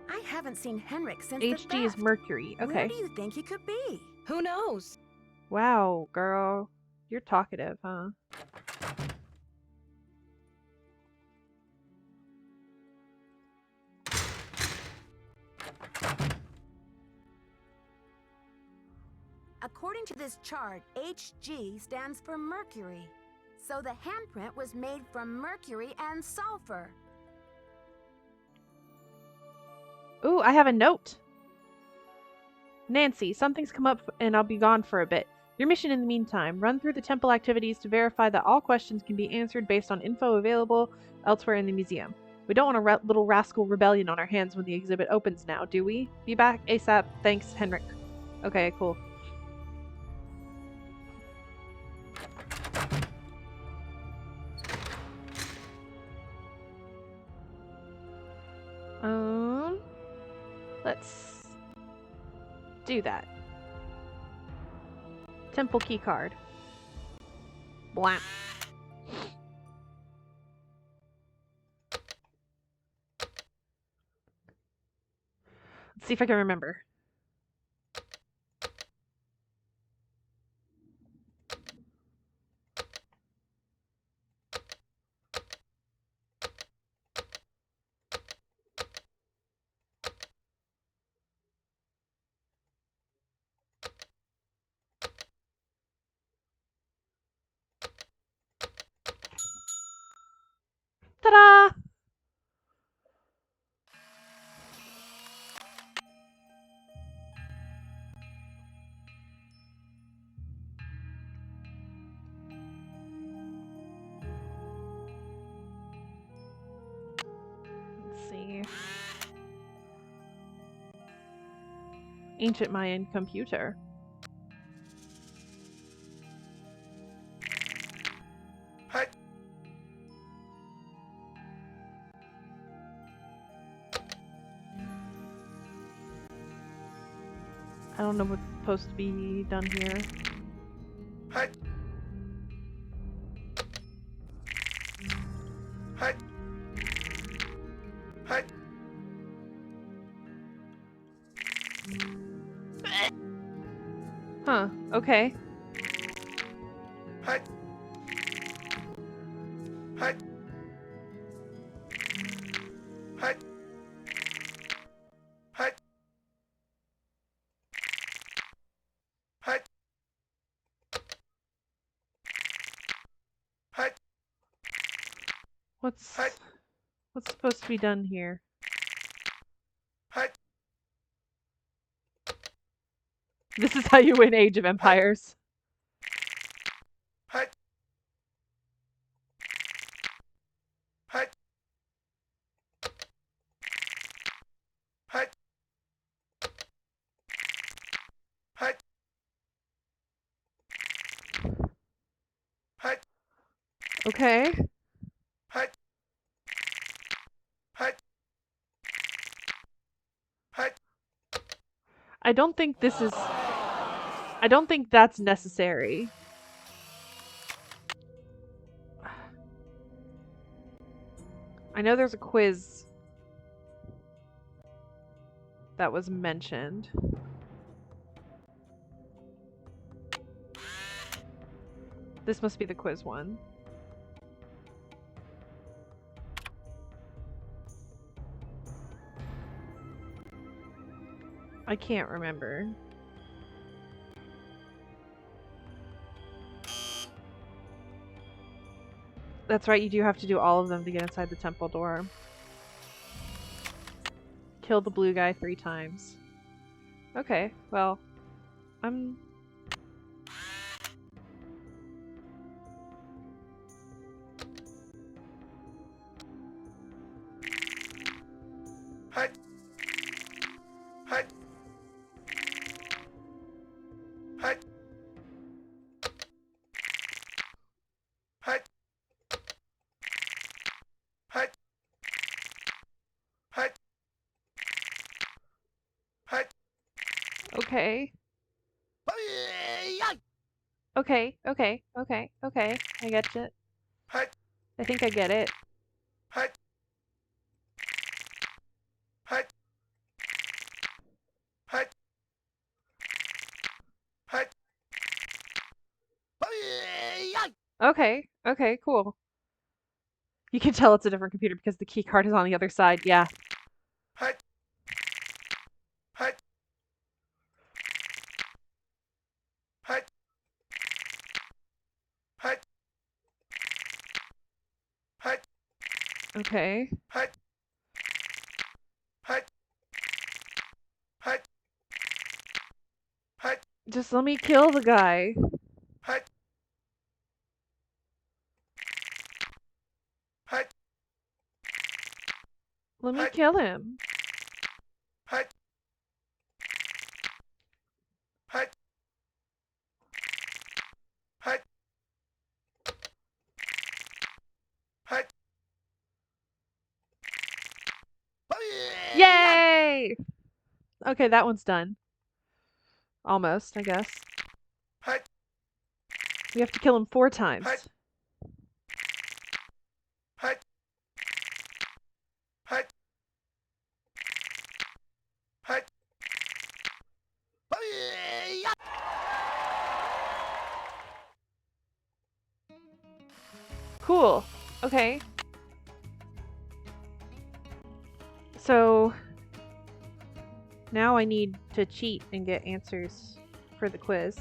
I haven't seen Henrik since HG the is theft. Mercury. Okay. Where do you think he could be? Who knows? Wow, girl. You're talkative, huh? According to this chart, HG stands for Mercury. So the handprint was made from mercury and sulfur. Ooh, I have a note. Nancy, something's come up and I'll be gone for a bit. Your mission in the meantime, run through the temple activities to verify that all questions can be answered based on info available elsewhere in the museum. We don't want a little rascal rebellion on our hands when the exhibit opens now, do we? Be back ASAP. Thanks, Henrik. Okay, cool. Let's do that. Temple keycard. Blah. Let's see if I can remember. Ta-da! Let's see. Ancient Mayan computer. Hey. I don't know what's supposed to be done here. Hey. Hey. Hey. Huh, okay. Hey. Hey. Hey. Hey. Hey. Hey. What's supposed to be done here? Hey. This is how you win Age of Empires. Hey. Hey. Hey. Hey. Hey. Okay. Hey. Hey. Hey. I don't think that's necessary. I know there's a quiz that was mentioned. This must be the quiz one. I can't remember. That's right, you do have to do all of them to get inside the temple door. Kill the blue guy 3 times. Okay, well, Okay. Okay. I get it. I think I get it. Okay, cool. You can tell it's a different computer because the key card is on the other side, yeah. Okay. Just let me kill the guy. Let me kill him. Yay! Okay, that one's done. Almost, I guess. We have to kill him 4 times. Cool. Okay. So now I need to cheat and get answers for the quiz.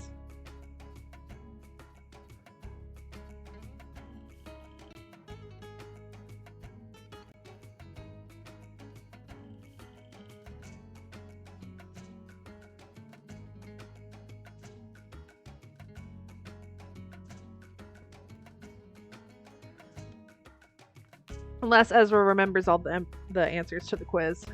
Unless Ezra remembers all the answers to the quiz.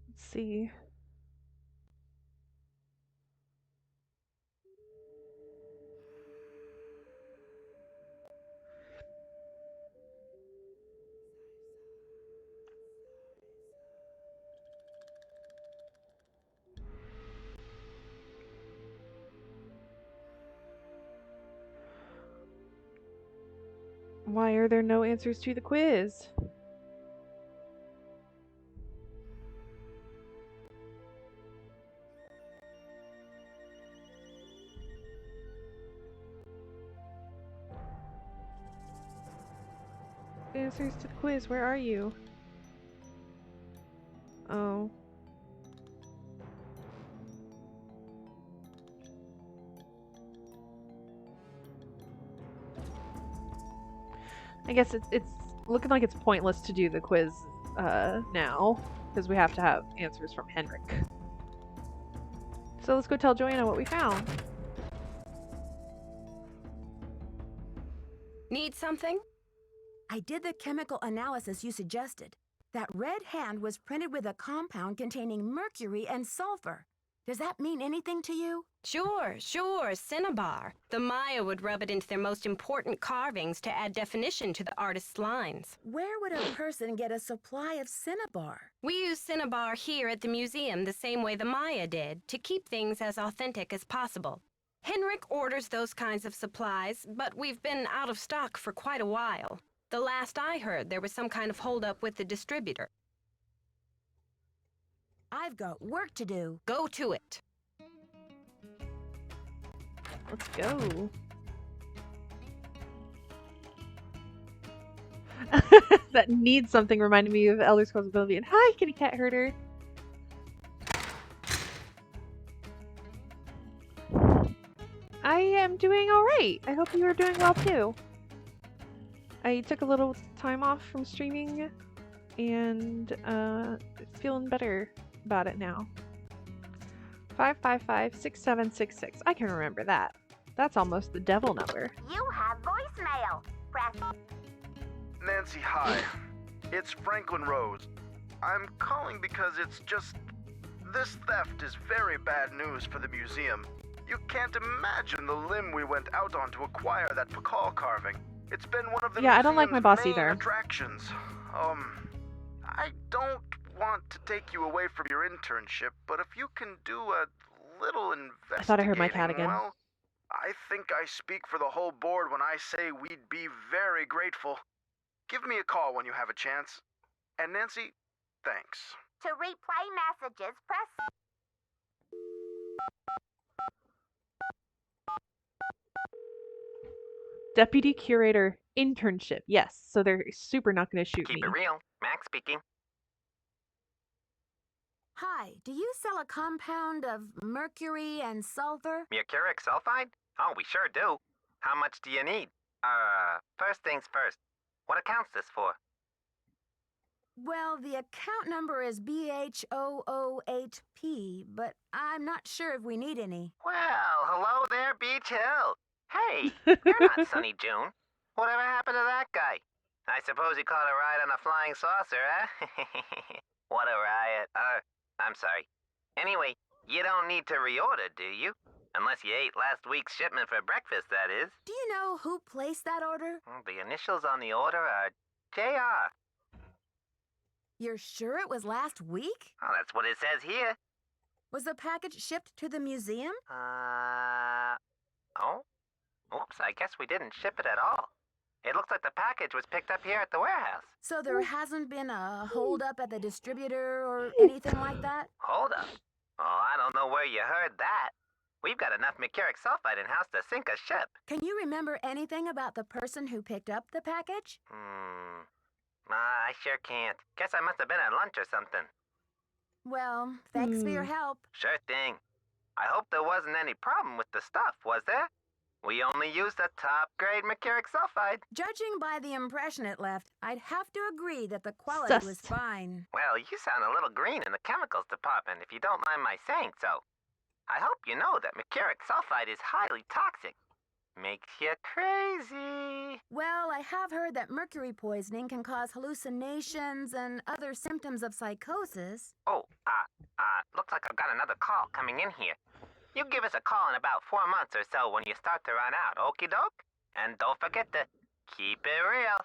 Let's see. Why are there no answers to the quiz? Answers to the quiz, where are you? Oh. I guess it's looking like it's pointless to do the quiz now, because we have to have answers from Henrik. So let's go tell Joanna what we found. Need something? I did the chemical analysis you suggested. That red hand was printed with a compound containing mercury and sulfur. Does that mean anything to you? Sure, cinnabar. The Maya would rub it into their most important carvings to add definition to the artist's lines. Where would a person get a supply of cinnabar? We use cinnabar here at the museum the same way the Maya did, to keep things as authentic as possible. Henrik orders those kinds of supplies, but we've been out of stock for quite a while. The last I heard, there was some kind of holdup with the distributor. I've got work to do. Go to it. Let's go. That needs something reminded me of Elder Scrolls Oblivion. Hi, kitty cat herder. I am doing alright. I hope you are doing well too. I took a little time off from streaming and feeling better about it now. 555-6766. I can remember that. That's almost the devil number. You have voicemail. Press. Nancy, hi. It's Franklin Rose. I'm calling because it's just... This theft is very bad news for the museum. You can't imagine the limb we went out on to acquire that Pakal carving. It's been one of the Yeah, I don't like my museum's boss main either. attractions. I don't want to take you away from your internship, but if you can do a little investigating, I thought I heard my cat again. well, I think I speak for the whole board when I say we'd be very grateful. Give me a call when you have a chance. And Nancy, thanks. To replay messages, press... Deputy Curator internship. Yes, so they're super not going to shoot me. Keep it real. Max speaking. Hi, do you sell a compound of mercury and sulfur? Mercuric sulfide? Oh, we sure do. How much do you need? First things first. What account's this for? Well, the account number is BH008P, but I'm not sure if we need any. Well, hello there, Beach Hill. Hey, you're not Sunny June. Whatever happened to that guy? I suppose he caught a ride on a flying saucer, huh? What a riot. I'm sorry. Anyway, you don't need to reorder, do you? Unless you ate last week's shipment for breakfast, that is. Do you know who placed that order? The initials on the order are JR. You're sure it was last week? Oh, that's what it says here. Was the package shipped to the museum? Oh? Oops, I guess we didn't ship it at all. It looks like the package was picked up here at the warehouse. So there hasn't been a hold-up at the distributor or anything like that? Hold up. Oh, I don't know where you heard that. We've got enough mercuric sulfide in-house to sink a ship. Can you remember anything about the person who picked up the package? I sure can't. Guess I must have been at lunch or something. Well, thanks for your help. Sure thing. I hope there wasn't any problem with the stuff, was there? We only used the top-grade mercuric sulfide. Judging by the impression it left, I'd have to agree that the quality was fine. Well, you sound a little green in the chemicals department, if you don't mind my saying so. I hope you know that mercuric sulfide is highly toxic. Makes you crazy. Well, I have heard that mercury poisoning can cause hallucinations and other symptoms of psychosis. Oh, looks like I've got another call coming in here. You give us a call in about 4 months or so when you start to run out, okie doke? And don't forget to keep it real.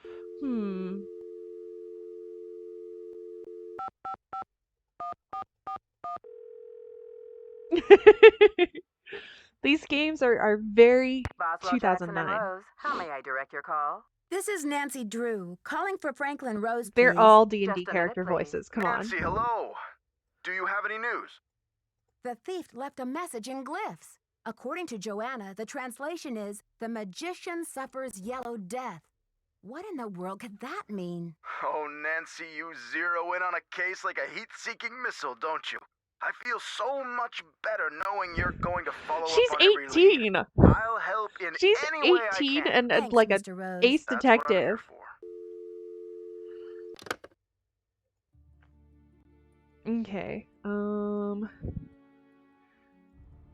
These games are very Boswell, 2009. Jackson, and Rose. How may I direct your call? This is Nancy Drew, calling for Franklin Rose, They're please. all D&D Just a character minute, please. voices. Come Nancy, on. hello. Do you have any news? The thief left a message in glyphs. According to Joanna, the translation is, "The magician suffers yellow death." What in the world could that mean? Oh, Nancy, you zero in on a case like a heat-seeking missile, don't you? I feel so much better knowing you're going to follow She's up on every 18. lead. I'll help in She's any way I 18 can. and Thanks, like a Mr. Rose. ace That's what I'm here detective. for. Okay.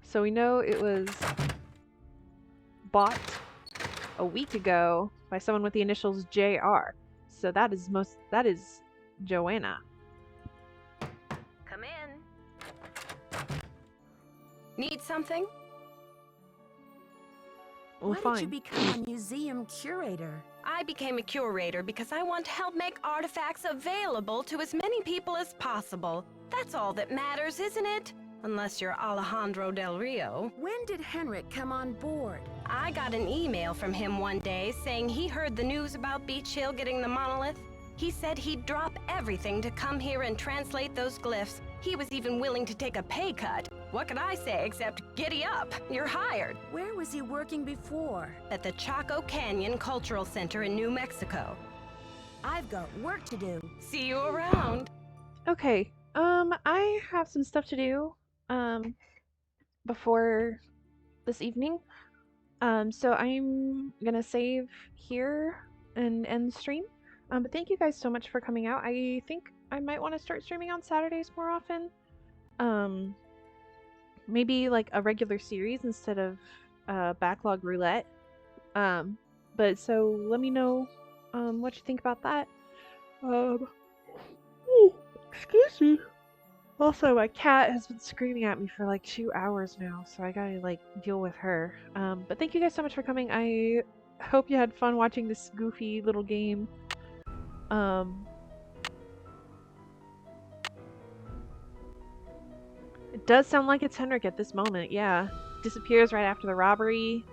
So we know it was bought a week ago by someone with the initials JR. So that is Joanna. Come in. Need something? Well, Why fine. did you become a museum curator? I became a curator because I want to help make artifacts available to as many people as possible. That's all that matters, isn't it? Unless you're Alejandro Del Rio. When did Henrik come on board? I got an email from him one day saying he heard the news about Beach Hill getting the monolith. He said he'd drop everything to come here and translate those glyphs. He was even willing to take a pay cut. What could I say except giddy up, you're hired. Where was he working before? At the Chaco Canyon Cultural Center in New Mexico. I've got work to do. See you around. Okay. I have some stuff to do before this evening. So I'm gonna save here and end the stream. But thank you guys so much for coming out. I think I might want to start streaming on Saturdays more often. Maybe like a regular series instead of backlog roulette. But so let me know what you think about that. Um, excuse me. Also, my cat has been screaming at me for like 2 hours now, so I gotta like deal with her. But thank you guys so much for coming. I hope you had fun watching this goofy little game. It does sound like it's Henrik at this moment, yeah. Disappears right after the robbery.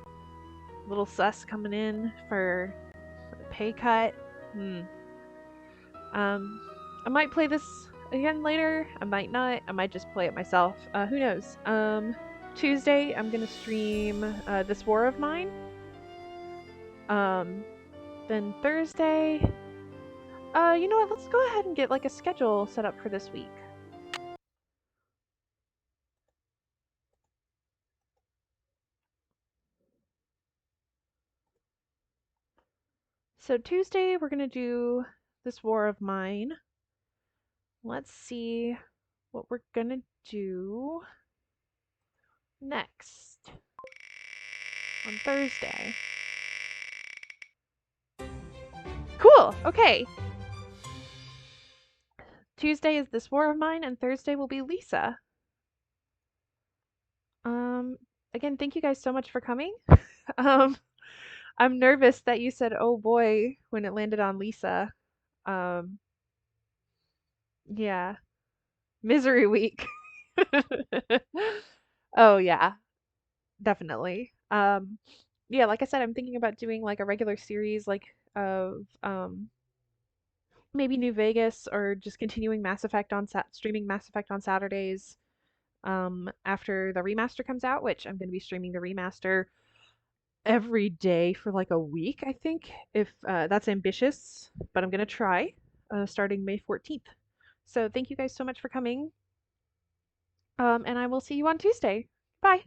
Little sus coming in for a pay cut. I might play this again later. I might not. I might just play it myself. Who knows? Tuesday, I'm gonna stream this War of Mine. Then Thursday, you know what? Let's go ahead and get like a schedule set up for this week. So Tuesday, we're gonna do this War of Mine. Let's see what we're gonna do next on Thursday. Cool. Okay. Tuesday is this War of Mine, and Thursday will be Lisa. Again, thank you guys so much for coming. I'm nervous that you said, "Oh boy," when it landed on Lisa. Yeah. Misery week. Oh yeah, definitely. Yeah, like I said, I'm thinking about doing like a regular series like of maybe New Vegas or just continuing Mass Effect on streaming Mass Effect on Saturdays after the remaster comes out, which I'm going to be streaming the remaster every day for like a week, I think, if that's ambitious, but I'm going to try starting May 14th. So thank you guys so much for coming. And I will see you on Tuesday. Bye.